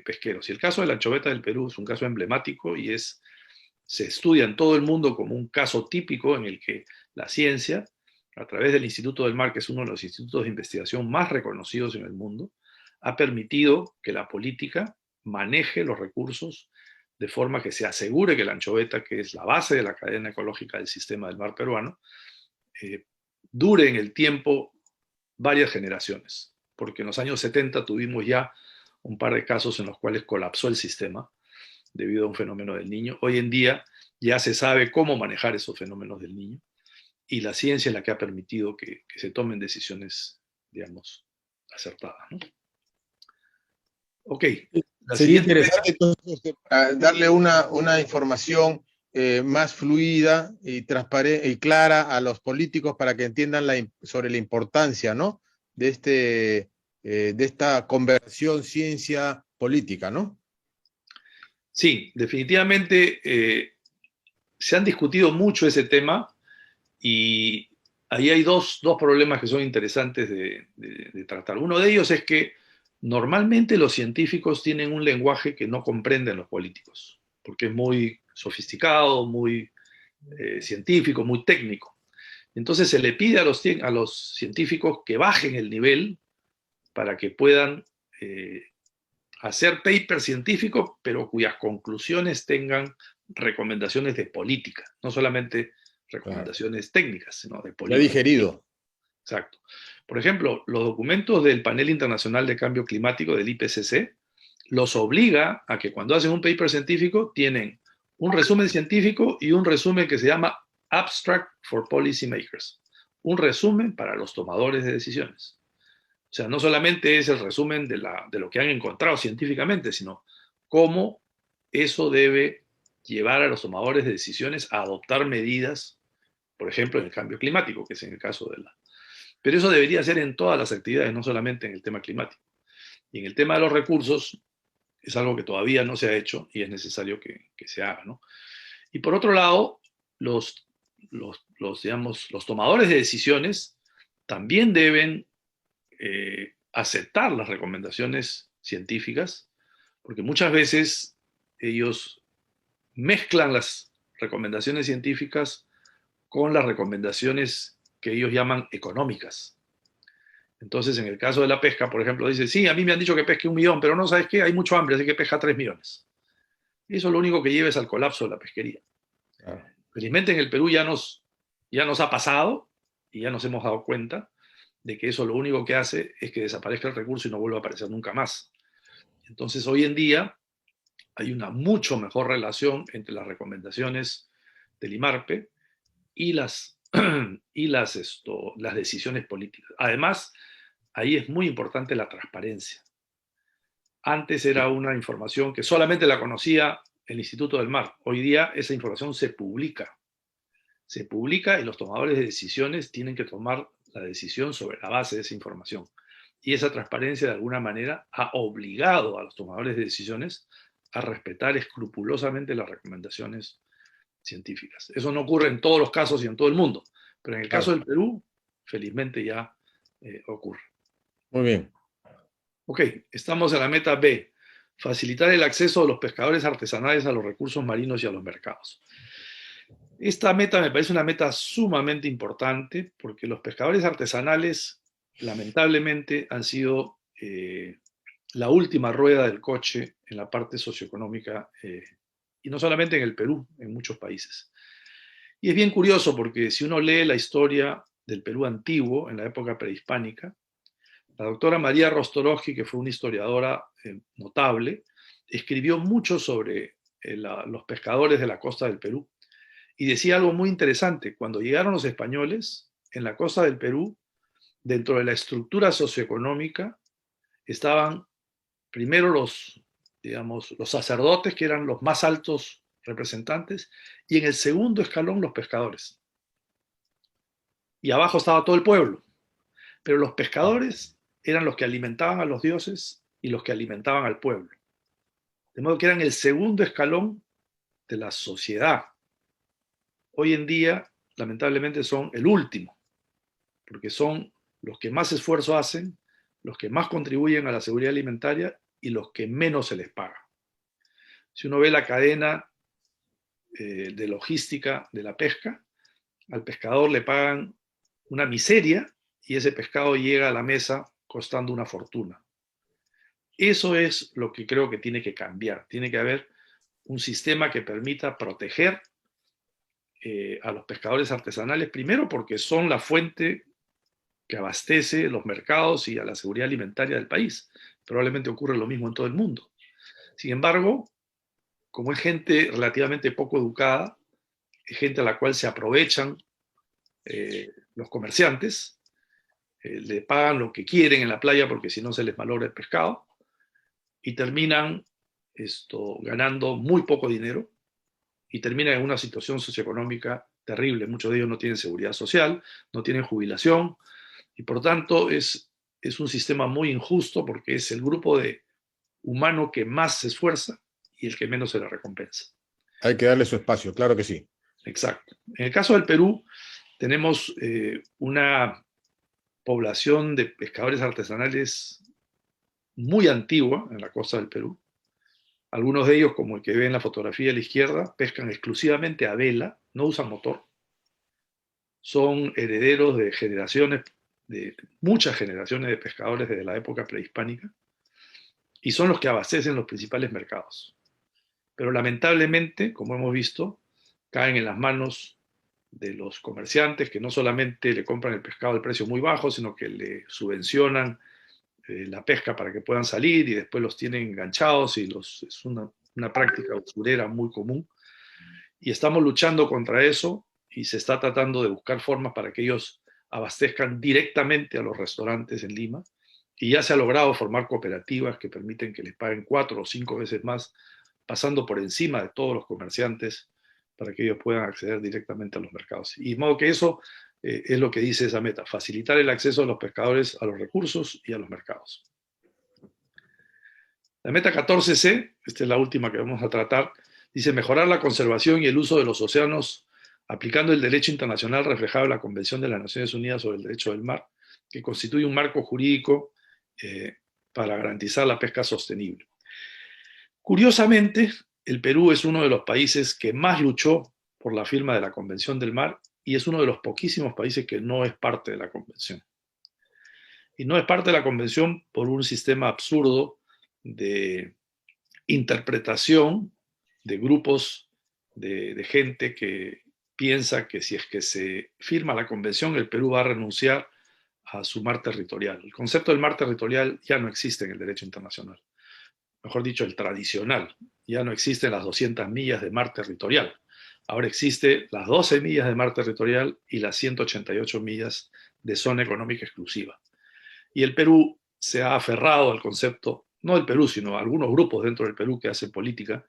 pesqueros. Y el caso de la anchoveta del Perú es un caso emblemático y se estudia en todo el mundo como un caso típico en el que la ciencia, a través del Instituto del Mar, que es uno de los institutos de investigación más reconocidos en el mundo, ha permitido que la política maneje los recursos de forma que se asegure que la anchoveta, que es la base de la cadena ecológica del sistema del mar peruano, dure en el tiempo varias generaciones. Porque en los años 70 tuvimos ya un par de casos en los cuales colapsó el sistema debido a un fenómeno del Niño. Hoy en día ya se sabe cómo manejar esos fenómenos del Niño y la ciencia es la que ha permitido que se tomen decisiones, digamos, acertadas, ¿no? Ok. Sería interesante entonces darle una información más fluida y transparente y clara a los políticos para que entiendan sobre la importancia, ¿no?, de esta conversión ciencia-política, ¿no? Sí, definitivamente se han discutido mucho ese tema y ahí hay dos problemas que son interesantes de tratar. Uno de ellos es que normalmente los científicos tienen un lenguaje que no comprenden los políticos, porque es muy sofisticado, muy científico, muy técnico. Entonces se le pide a los científicos que bajen el nivel para que puedan hacer papers científicos, pero cuyas conclusiones tengan recomendaciones de política, no solamente recomendaciones técnicas, sino de política. Ya digerido. Exacto. Por ejemplo, los documentos del Panel Internacional de Cambio Climático, del IPCC, los obliga a que cuando hacen un paper científico tienen un resumen científico y un resumen que se llama Abstract for Policymakers, un resumen para los tomadores de decisiones. O sea, no solamente es el resumen de lo que han encontrado científicamente, sino cómo eso debe llevar a los tomadores de decisiones a adoptar medidas, por ejemplo, en el cambio climático, que es en el caso de la... Pero eso debería ser en todas las actividades, no solamente en el tema climático. Y en el tema de los recursos, es algo que todavía no se ha hecho y es necesario que se haga, ¿no? Y por otro lado, digamos, los tomadores de decisiones también deben aceptar las recomendaciones científicas, porque muchas veces ellos mezclan las recomendaciones científicas con las recomendaciones que ellos llaman económicas. Entonces, en el caso de la pesca, por ejemplo, dice, sí, a mí me han dicho que pesque 1 millón, pero no, ¿sabes qué? Hay mucho hambre, así que pesca 3 millones. Y eso lo único que lleva es al colapso de la pesquería. Claro. Felizmente en el Perú ya nos ha pasado y ya nos hemos dado cuenta de que eso lo único que hace es que desaparezca el recurso y no vuelva a aparecer nunca más. Entonces, hoy en día hay una mucho mejor relación entre las recomendaciones del IMARPE y las decisiones políticas. Además, ahí es muy importante la transparencia. Antes era una información que solamente la conocía el Instituto del Mar. Hoy día esa información se publica. Se publica y los tomadores de decisiones tienen que tomar la decisión sobre la base de esa información. Y esa transparencia de alguna manera ha obligado a los tomadores de decisiones a respetar escrupulosamente las recomendaciones científicas. Eso no ocurre en todos los casos y en todo el mundo, pero en el caso del Perú, felizmente ya ocurre. Muy bien. Ok, estamos en la meta B. facilitar el acceso de los pescadores artesanales a los recursos marinos y a los mercados. Esta meta me parece una meta sumamente importante porque los pescadores artesanales lamentablemente han sido la última rueda del coche en la parte socioeconómica y no solamente en el Perú, en muchos países. Y es bien curioso porque si uno lee la historia del Perú antiguo, en la época prehispánica, la doctora María Rostorowski, que fue una historiadora notable, escribió mucho sobre los pescadores de la costa del Perú y decía algo muy interesante. Cuando llegaron los españoles, en la costa del Perú, dentro de la estructura socioeconómica, estaban primero digamos, los sacerdotes, que eran los más altos representantes, y en el segundo escalón los pescadores. Y abajo estaba todo el pueblo. Pero los pescadores eran los que alimentaban a los dioses y los que alimentaban al pueblo. De modo que eran el segundo escalón de la sociedad. Hoy en día, lamentablemente, son el último, porque son los que más esfuerzo hacen, los que más contribuyen a la seguridad alimentaria y los que menos se les paga. Si uno ve la cadena de logística de la pesca, al pescador le pagan una miseria y ese pescado llega a la mesa costando una fortuna. Eso es lo que creo que tiene que cambiar. Tiene que haber un sistema que permita proteger a los pescadores artesanales, primero porque son la fuente que abastece los mercados y a la seguridad alimentaria del país. Probablemente ocurre lo mismo en todo el mundo. Sin embargo, como es gente relativamente poco educada, es gente a la cual se aprovechan los comerciantes, le pagan lo que quieren en la playa porque si no se les malogra el pescado y terminan ganando muy poco dinero y terminan en una situación socioeconómica terrible. Muchos de ellos no tienen seguridad social, no tienen jubilación y por tanto es un sistema muy injusto porque es el grupo de humano que más se esfuerza y el que menos se le recompensa. Hay que darle su espacio, claro que sí. Exacto. En el caso del Perú, tenemos una población de pescadores artesanales muy antigua en la costa del Perú. Algunos de ellos, como el que ve en la fotografía a la izquierda, pescan exclusivamente a vela, no usan motor. Son herederos de generaciones, de muchas generaciones de pescadores desde la época prehispánica y son los que abastecen los principales mercados. Pero lamentablemente, como hemos visto, caen en las manos de los comerciantes que no solamente le compran el pescado al precio muy bajo, sino que le subvencionan la pesca para que puedan salir y después los tienen enganchados y es una práctica usurera muy común. Y estamos luchando contra eso y se está tratando de buscar formas para que ellos abastezcan directamente a los restaurantes en Lima. Y ya se ha logrado formar cooperativas que permiten que les paguen 4 o 5 veces más, pasando por encima de todos los comerciantes para que ellos puedan acceder directamente a los mercados. Y de modo que eso es lo que dice esa meta, facilitar el acceso de los pescadores a los recursos y a los mercados. La meta 14C, esta es la última que vamos a tratar, dice mejorar la conservación y el uso de los océanos aplicando el derecho internacional reflejado en la Convención de las Naciones Unidas sobre el Derecho del Mar, que constituye un marco jurídico para garantizar la pesca sostenible. Curiosamente, el Perú es uno de los países que más luchó por la firma de la Convención del Mar y es uno de los poquísimos países que no es parte de la Convención. Y no es parte de la Convención por un sistema absurdo de interpretación de grupos de gente que piensa que si es que se firma la convención, el Perú va a renunciar a su mar territorial. El concepto del mar territorial ya no existe en el derecho internacional. Mejor dicho, el tradicional. Ya no existen las 200 millas de mar territorial. Ahora existe las 12 millas de mar territorial y las 188 millas de zona económica exclusiva. Y el Perú se ha aferrado al concepto, no el Perú, sino algunos grupos dentro del Perú que hacen política,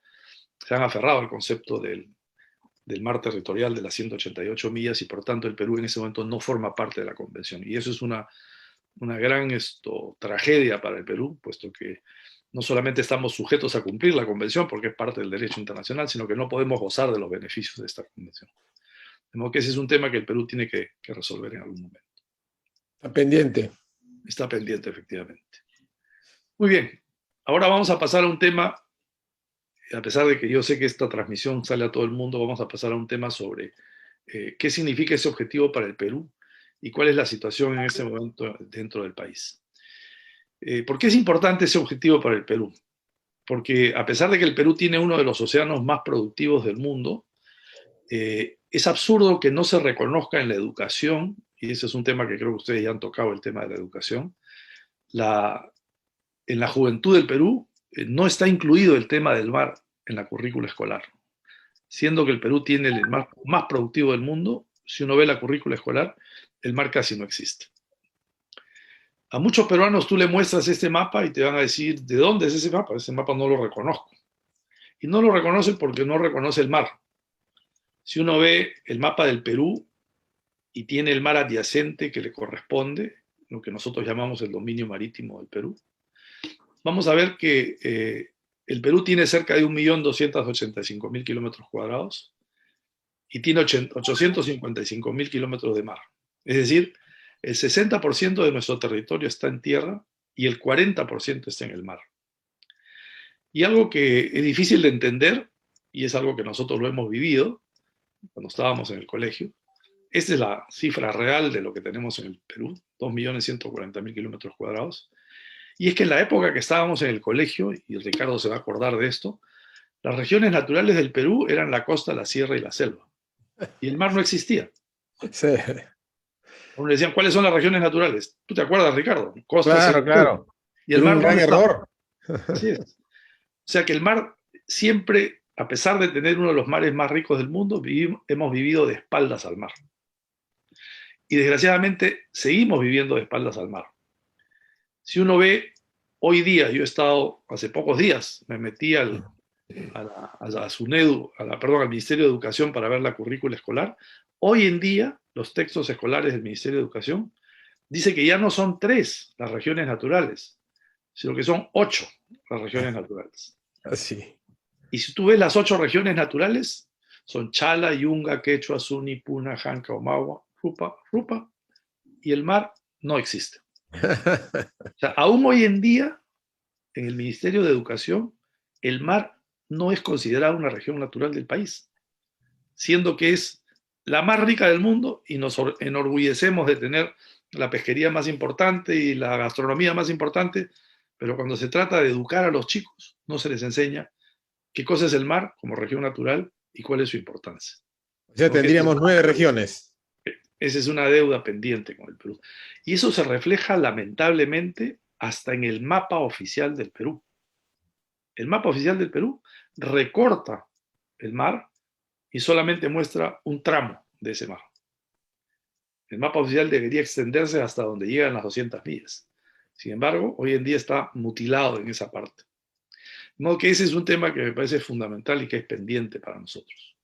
se han aferrado al concepto del mar territorial de las 188 millas y por tanto el Perú en ese momento no forma parte de la convención. Y eso es una gran tragedia para el Perú, puesto que no solamente estamos sujetos a cumplir la convención porque es parte del derecho internacional, sino que no podemos gozar de los beneficios de esta convención. De modo que ese es un tema que el Perú tiene que resolver en algún momento. Está pendiente. Está pendiente, efectivamente. Muy bien. Ahora vamos a pasar a un tema, a pesar de que yo sé que esta transmisión sale a todo el mundo, vamos a pasar a un tema sobre qué significa ese objetivo para el Perú y cuál es la situación en ese momento dentro del país. ¿Por qué es importante ese objetivo para el Perú? Porque a pesar de que el Perú tiene uno de los océanos más productivos del mundo, es absurdo que no se reconozca en la educación, y ese es un tema que creo que ustedes ya han tocado, el tema de la educación, en la juventud del Perú no está incluido el tema del mar en la currícula escolar, siendo que el Perú tiene el mar más productivo del mundo. Si uno ve la currícula escolar, el mar casi no existe. A muchos peruanos tú le muestras este mapa y te van a decir, ¿de dónde es ese mapa? Ese mapa no lo reconozco. Y no lo reconoce porque no reconoce el mar. Si uno ve el mapa del Perú y tiene el mar adyacente que le corresponde, lo que nosotros llamamos el dominio marítimo del Perú, vamos a ver que el Perú tiene cerca de 1.285.000 kilómetros cuadrados y tiene 855.000 kilómetros de mar. Es decir, el 60% de nuestro territorio está en tierra y el 40% está en el mar. Y algo que es difícil de entender, y es algo que nosotros lo hemos vivido cuando estábamos en el colegio, esta es la cifra real de lo que tenemos en el Perú, 2.140.000 kilómetros cuadrados. Y es que en la época que estábamos en el colegio, y Ricardo se va a acordar de esto, las regiones naturales del Perú eran la costa, la sierra y la selva. Y el mar no existía. Sí. Uno le decían, ¿cuáles son las regiones naturales? ¿Tú te acuerdas, Ricardo? Costa, sierra Claro, y selva. claro. ¿Y el Era un mar gran dónde estaba? error. Así es. O sea que el mar siempre, a pesar de tener uno de los mares más ricos del mundo, hemos vivido de espaldas al mar. Y desgraciadamente seguimos viviendo de espaldas al mar. Si uno ve, hoy día, yo he estado, hace pocos días, me metí a SUNEDU, perdón, al Ministerio de Educación para ver la currícula escolar. Hoy en día, los textos escolares del Ministerio de Educación dice que ya no son 3 las regiones naturales, sino que son 8 las regiones naturales. Así. Y si tú ves las 8 regiones naturales, son Chala, Yunga, Quechua, Suni, Puna, Janca, Omagua, Rupa, y el mar no existe. O sea, aún hoy en día, en el Ministerio de Educación, el mar no es considerado una región natural del país, siendo que es la más rica del mundo y nos enorgullecemos de tener la pesquería más importante y la gastronomía más importante, pero cuando se trata de educar a los chicos, no se les enseña qué cosa es el mar como región natural y cuál es su importancia. O sea, Porque tendríamos 9 regiones. esa es una deuda pendiente con el Perú. Y eso se refleja lamentablemente hasta en el mapa oficial del Perú. El mapa oficial del Perú recorta el mar y solamente muestra un tramo de ese mar. El mapa oficial debería extenderse hasta donde llegan las 200 millas. Sin embargo, hoy en día está mutilado en esa parte. De modo que ese es un tema que me parece fundamental y que es pendiente para nosotros.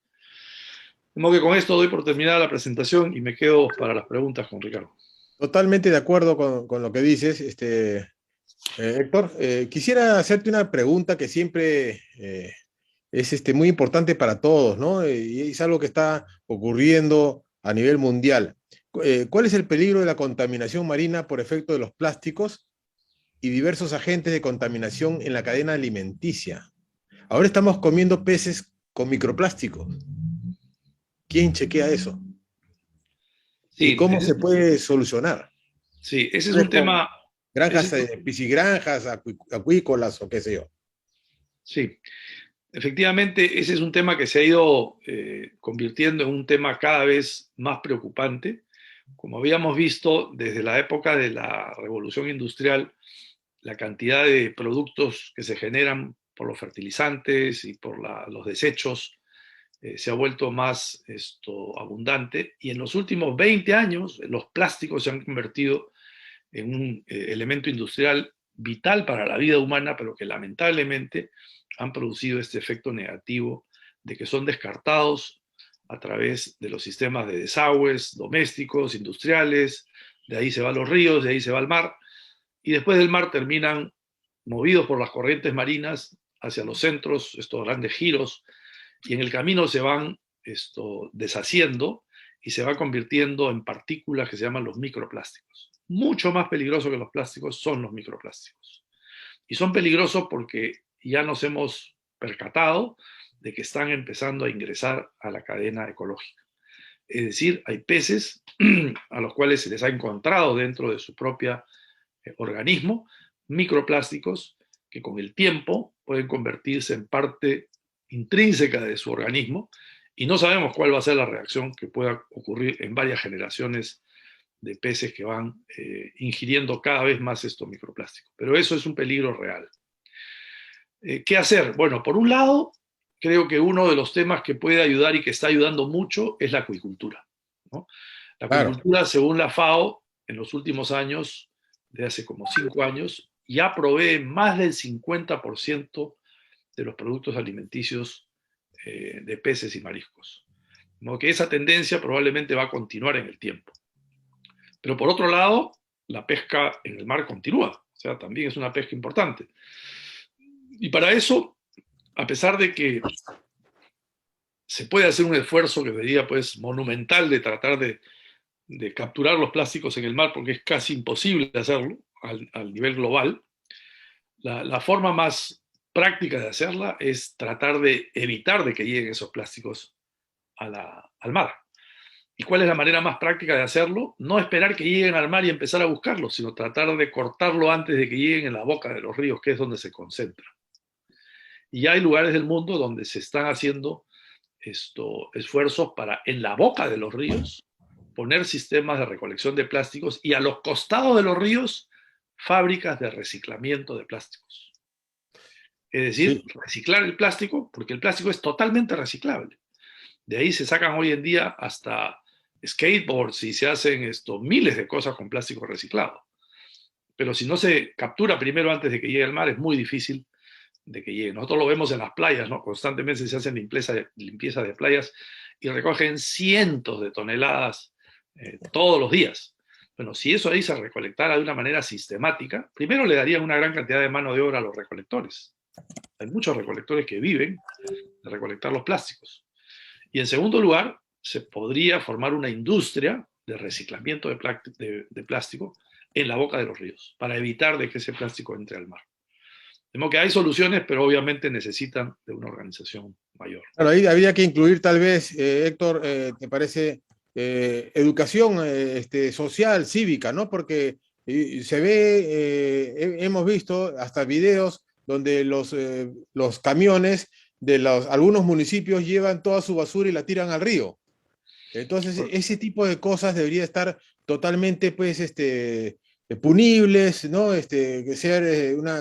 De modo que con esto doy por terminada la presentación y me quedo para las preguntas con Ricardo. Totalmente de acuerdo con lo que dices, Héctor. Quisiera hacerte una pregunta que siempre es muy importante para todos, ¿no? Y es algo que está ocurriendo a nivel mundial. ¿Cuál es el peligro de la contaminación marina por efecto de los plásticos y diversos agentes de contaminación en la cadena alimenticia? Ahora estamos comiendo peces con microplásticos. ¿Quién chequea eso? ¿Y Sí, cómo se puede solucionar? sí, ese es un Con tema. granjas, piscigranjas, acuícolas o qué sé yo. Sí, efectivamente, ese es un tema que se ha ido convirtiendo en un tema cada vez más preocupante. Como habíamos visto desde la época de la revolución industrial, la cantidad de productos que se generan por los fertilizantes y por los desechos se ha vuelto más abundante, y en los últimos 20 años los plásticos se han convertido en un elemento industrial vital para la vida humana, pero que lamentablemente han producido este efecto negativo de que son descartados a través de los sistemas de desagües domésticos, industriales, de ahí se va a los ríos, de ahí se va al mar, y después del mar terminan movidos por las corrientes marinas hacia los centros, estos grandes giros, y en el camino se van deshaciendo y se va convirtiendo en partículas que se llaman los microplásticos. Mucho más peligroso que los plásticos son los microplásticos. Y son peligrosos porque ya nos hemos percatado de que están empezando a ingresar a la cadena ecológica. Es decir, hay peces a los cuales se les ha encontrado dentro de su propio organismo microplásticos que con el tiempo pueden convertirse en parte intrínseca de su organismo y no sabemos cuál va a ser la reacción que pueda ocurrir en varias generaciones de peces que van ingiriendo cada vez más estos microplásticos. Pero eso es un peligro real. ¿Qué hacer? Bueno, por un lado, creo que uno de los temas que puede ayudar y que está ayudando mucho es la acuicultura, ¿no? La Claro. acuicultura, según la FAO, en los últimos años, de hace como 5 años, ya provee más del 50% de los productos alimenticios de peces y mariscos. ¿No? Que esa tendencia probablemente va a continuar en el tiempo. Pero por otro lado, la pesca en el mar continúa, o sea, también es una pesca importante. Y para eso, a pesar de que se puede hacer un esfuerzo que sería pues monumental de tratar de capturar los plásticos en el mar, porque es casi imposible hacerlo al nivel global, la forma más práctica de hacerla es tratar de evitar de que lleguen esos plásticos al mar. ¿Y cuál es la manera más práctica de hacerlo? No esperar que lleguen al mar y empezar a buscarlos, sino tratar de cortarlo antes de que lleguen en la boca de los ríos, que es donde se concentra. Y ya hay lugares del mundo donde se están haciendo esfuerzos para, en la boca de los ríos, poner sistemas de recolección de plásticos y a los costados de los ríos, fábricas de reciclamiento de plásticos. Es decir, Sí. reciclar el plástico, porque el plástico es totalmente reciclable. De ahí se sacan hoy en día hasta skateboards y se hacen miles de cosas con plástico reciclado. Pero si no se captura primero antes de que llegue al mar, es muy difícil de que llegue. Nosotros lo vemos en las playas, ¿no? Constantemente se hacen limpieza de playas y recogen cientos de toneladas todos los días. Bueno, si eso ahí se recolectara de una manera sistemática, primero le darían una gran cantidad de mano de obra a los recolectores. Hay muchos recolectores que viven de recolectar los plásticos. Y en segundo lugar, se podría formar una industria de reciclamiento de plástico en la boca de los ríos, para evitar de que ese plástico entre al mar. De modo que hay soluciones, pero obviamente necesitan de una organización mayor. Claro, ahí habría que incluir tal vez, Héctor, ¿te parece educación social, cívica, ¿no? Porque se ve, hemos visto hasta videos donde los camiones de algunos municipios llevan toda su basura y la tiran al río. Entonces, ese tipo de cosas debería estar totalmente, pues, punibles, ¿no? Que ser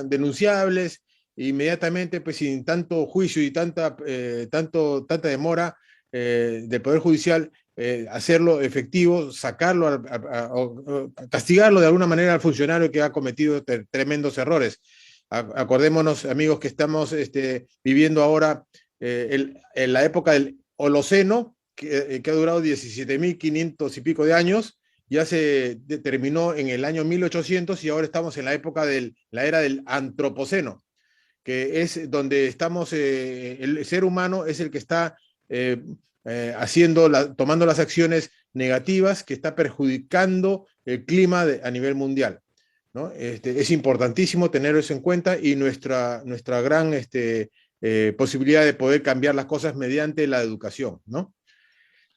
denunciables inmediatamente, pues, sin tanto juicio y tanta demora del Poder Judicial, hacerlo efectivo, sacarlo, castigarlo de alguna manera al funcionario que ha cometido tremendos errores. Acordémonos, amigos, que estamos viviendo ahora en la época del Holoceno, que ha durado 17.500 y pico de años, ya se terminó en el año 1800 y ahora estamos en la época de la era del Antropoceno, que es donde estamos, el ser humano es el que está tomando las acciones negativas que está perjudicando el clima a nivel mundial, ¿no? Es importantísimo tener eso en cuenta y nuestra gran posibilidad de poder cambiar las cosas mediante la educación, ¿no?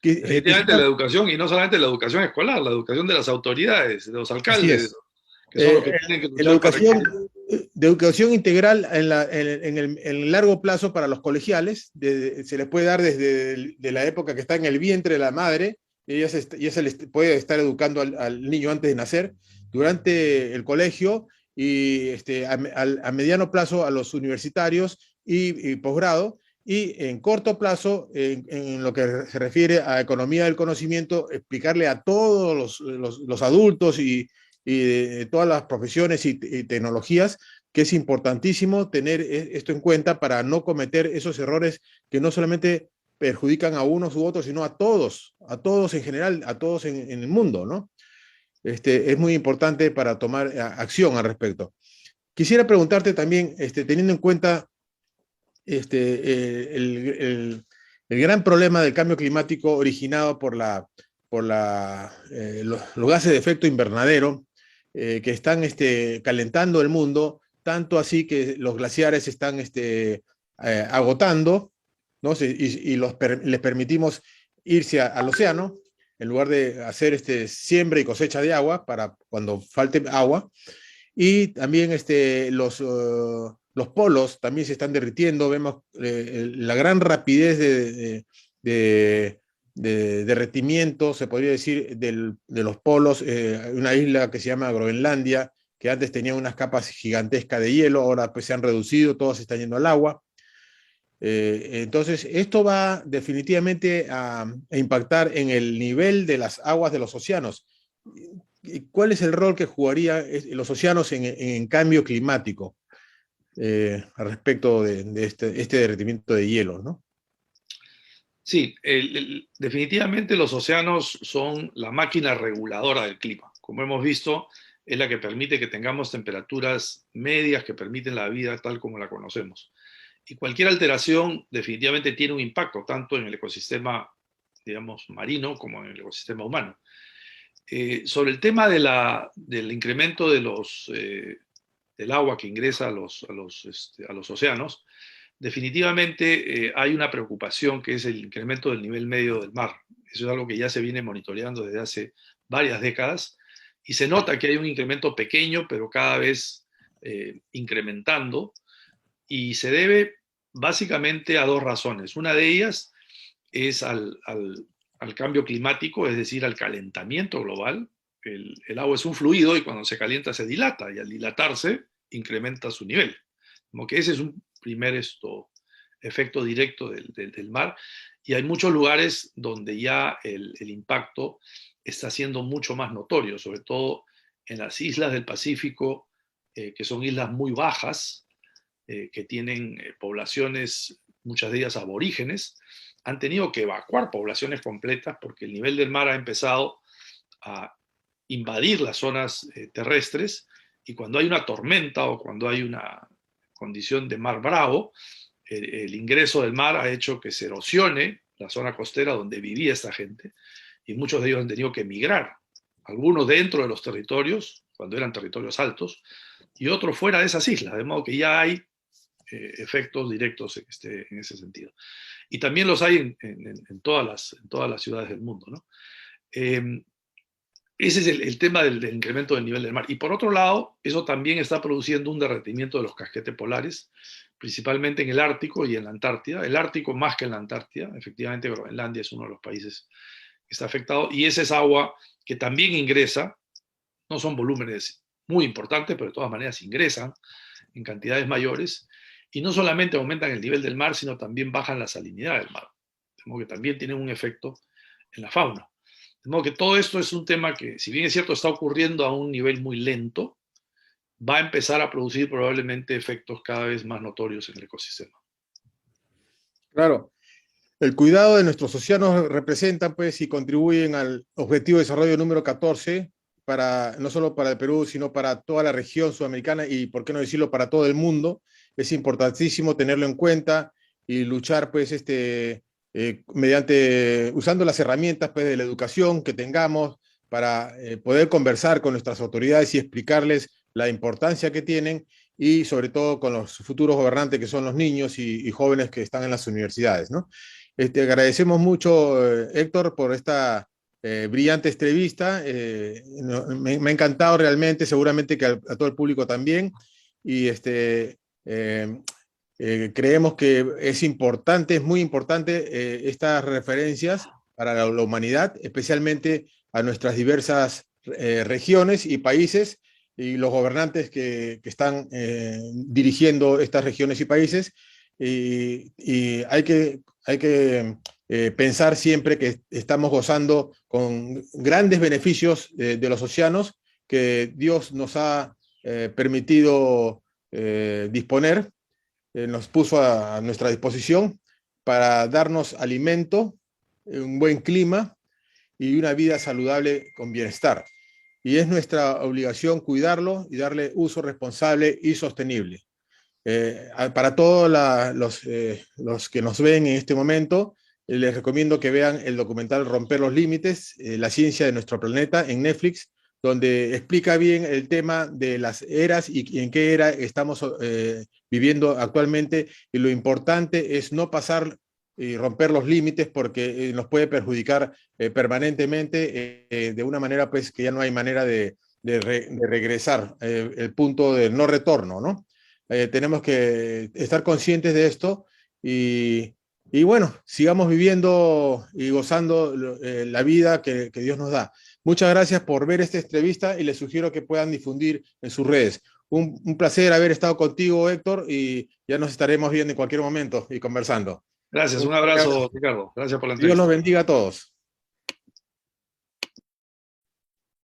Definitivamente la educación, y no solamente la educación escolar, la educación de las autoridades, de los Así alcaldes, es. que son los que tienen que La luchar para que... educación, de educación integral en el largo plazo para los colegiales, se les puede dar desde la época que está en el vientre de la madre, y ya se les puede estar educando al niño antes de nacer, durante el colegio y a mediano plazo a los universitarios y posgrado, y en corto plazo, en lo que se refiere a economía del conocimiento, explicarle a todos los adultos y de todas las profesiones y tecnologías, que es importantísimo tener esto en cuenta para no cometer esos errores que no solamente perjudican a unos u otros, sino a todos en general, a todos en el mundo, ¿no? Es muy importante para tomar acción al respecto. Quisiera preguntarte también, teniendo en cuenta el gran problema del cambio climático originado por los gases de efecto invernadero, que están calentando el mundo, tanto así que los glaciares están agotando, ¿no? Les permitimos irse al océano, en lugar de hacer siembra y cosecha de agua para cuando falte agua. Y también los polos también se están derritiendo. Vemos la gran rapidez de derretimiento, se podría decir, de los polos. Una isla que se llama Groenlandia, que antes tenía unas capas gigantescas de hielo, ahora pues se han reducido, todos se están yendo al agua. Entonces, esto va definitivamente a impactar en el nivel de las aguas de los océanos. ¿Cuál es el rol que jugarían los océanos en cambio climático al respecto de este derretimiento de hielo, ¿no? Sí, definitivamente los océanos son la máquina reguladora del clima. Como hemos visto, es la que permite que tengamos temperaturas medias que permiten la vida tal como la conocemos. Y cualquier alteración definitivamente tiene un impacto, tanto en el ecosistema, digamos, marino como en el ecosistema humano. Sobre el tema del incremento del agua que ingresa a los océanos, definitivamente hay una preocupación que es el incremento del nivel medio del mar. Eso es algo que ya se viene monitoreando desde hace varias décadas y se nota que hay un incremento pequeño, pero cada vez incrementando, y se debe básicamente a dos razones. Una de ellas es al cambio climático, es decir, al calentamiento global. El agua es un fluido y cuando se calienta se dilata, y al dilatarse incrementa su nivel. Como que ese es un primer efecto directo del mar, y hay muchos lugares donde ya el impacto está siendo mucho más notorio, sobre todo en las islas del Pacífico, que son islas muy bajas, que tienen poblaciones, muchas de ellas aborígenes, han tenido que evacuar poblaciones completas porque el nivel del mar ha empezado a invadir las zonas terrestres, y cuando hay una tormenta o cuando hay una condición de mar bravo, el ingreso del mar ha hecho que se erosione la zona costera donde vivía esta gente, y muchos de ellos han tenido que emigrar, algunos dentro de los territorios, cuando eran territorios altos, y otros fuera de esas islas, de modo que ya hay efectos directos en ese sentido. Y también los hay en todas las ciudades del mundo, ¿no? Ese es el tema del incremento del nivel del mar. Y por otro lado, eso también está produciendo un derretimiento de los casquetes polares, principalmente en el Ártico y en la Antártida. El Ártico más que en la Antártida. Efectivamente, Groenlandia es uno de los países que está afectado. Y esa es agua que también ingresa. No son volúmenes muy importantes, pero de todas maneras ingresan en cantidades mayores. Y no solamente aumentan el nivel del mar, sino también bajan la salinidad del mar. De modo que también tienen un efecto en la fauna. De modo que todo esto es un tema que, si bien es cierto, está ocurriendo a un nivel muy lento, va a empezar a producir probablemente efectos cada vez más notorios en el ecosistema. Claro, el cuidado de nuestros océanos representa, pues, y contribuyen al Objetivo de Desarrollo número 14, no solo para el Perú, sino para toda la región sudamericana y, por qué no decirlo, para todo el mundo. Es importantísimo tenerlo en cuenta y luchar, pues, usando las herramientas, pues, de la educación que tengamos para poder conversar con nuestras autoridades y explicarles la importancia que tienen, y sobre todo con los futuros gobernantes que son los niños y jóvenes que están en las universidades, ¿no? Agradecemos mucho, Héctor, por esta brillante entrevista. Me ha encantado realmente, seguramente que a todo el público también. Y creemos que es importante, es muy importante estas referencias para la humanidad, especialmente a nuestras diversas regiones y países, y los gobernantes que están dirigiendo estas regiones y países. Y hay que pensar siempre que estamos gozando con grandes beneficios de los océanos que Dios nos ha permitido disponer, nos puso a nuestra disposición para darnos alimento, un buen clima y una vida saludable con bienestar. Y es nuestra obligación cuidarlo y darle uso responsable y sostenible. Para todos los que nos ven en este momento, les recomiendo que vean el documental Romper los Límites, la ciencia de nuestro planeta, en Netflix, donde explica bien el tema de las eras y en qué era estamos viviendo actualmente, y lo importante es no pasar y romper los límites porque nos puede perjudicar permanentemente de una manera pues que ya no hay manera de regresar, el punto del no retorno, ¿no? Tenemos que estar conscientes de esto y bueno, sigamos viviendo y gozando la vida que Dios nos da. Muchas gracias por ver esta entrevista y les sugiero que puedan difundir en sus redes. Un placer haber estado contigo, Héctor, y ya nos estaremos viendo en cualquier momento y conversando. Gracias, Un un fuerte abrazo, abrazo. Ricardo. Gracias por la Dios los entrevista. bendiga a todos.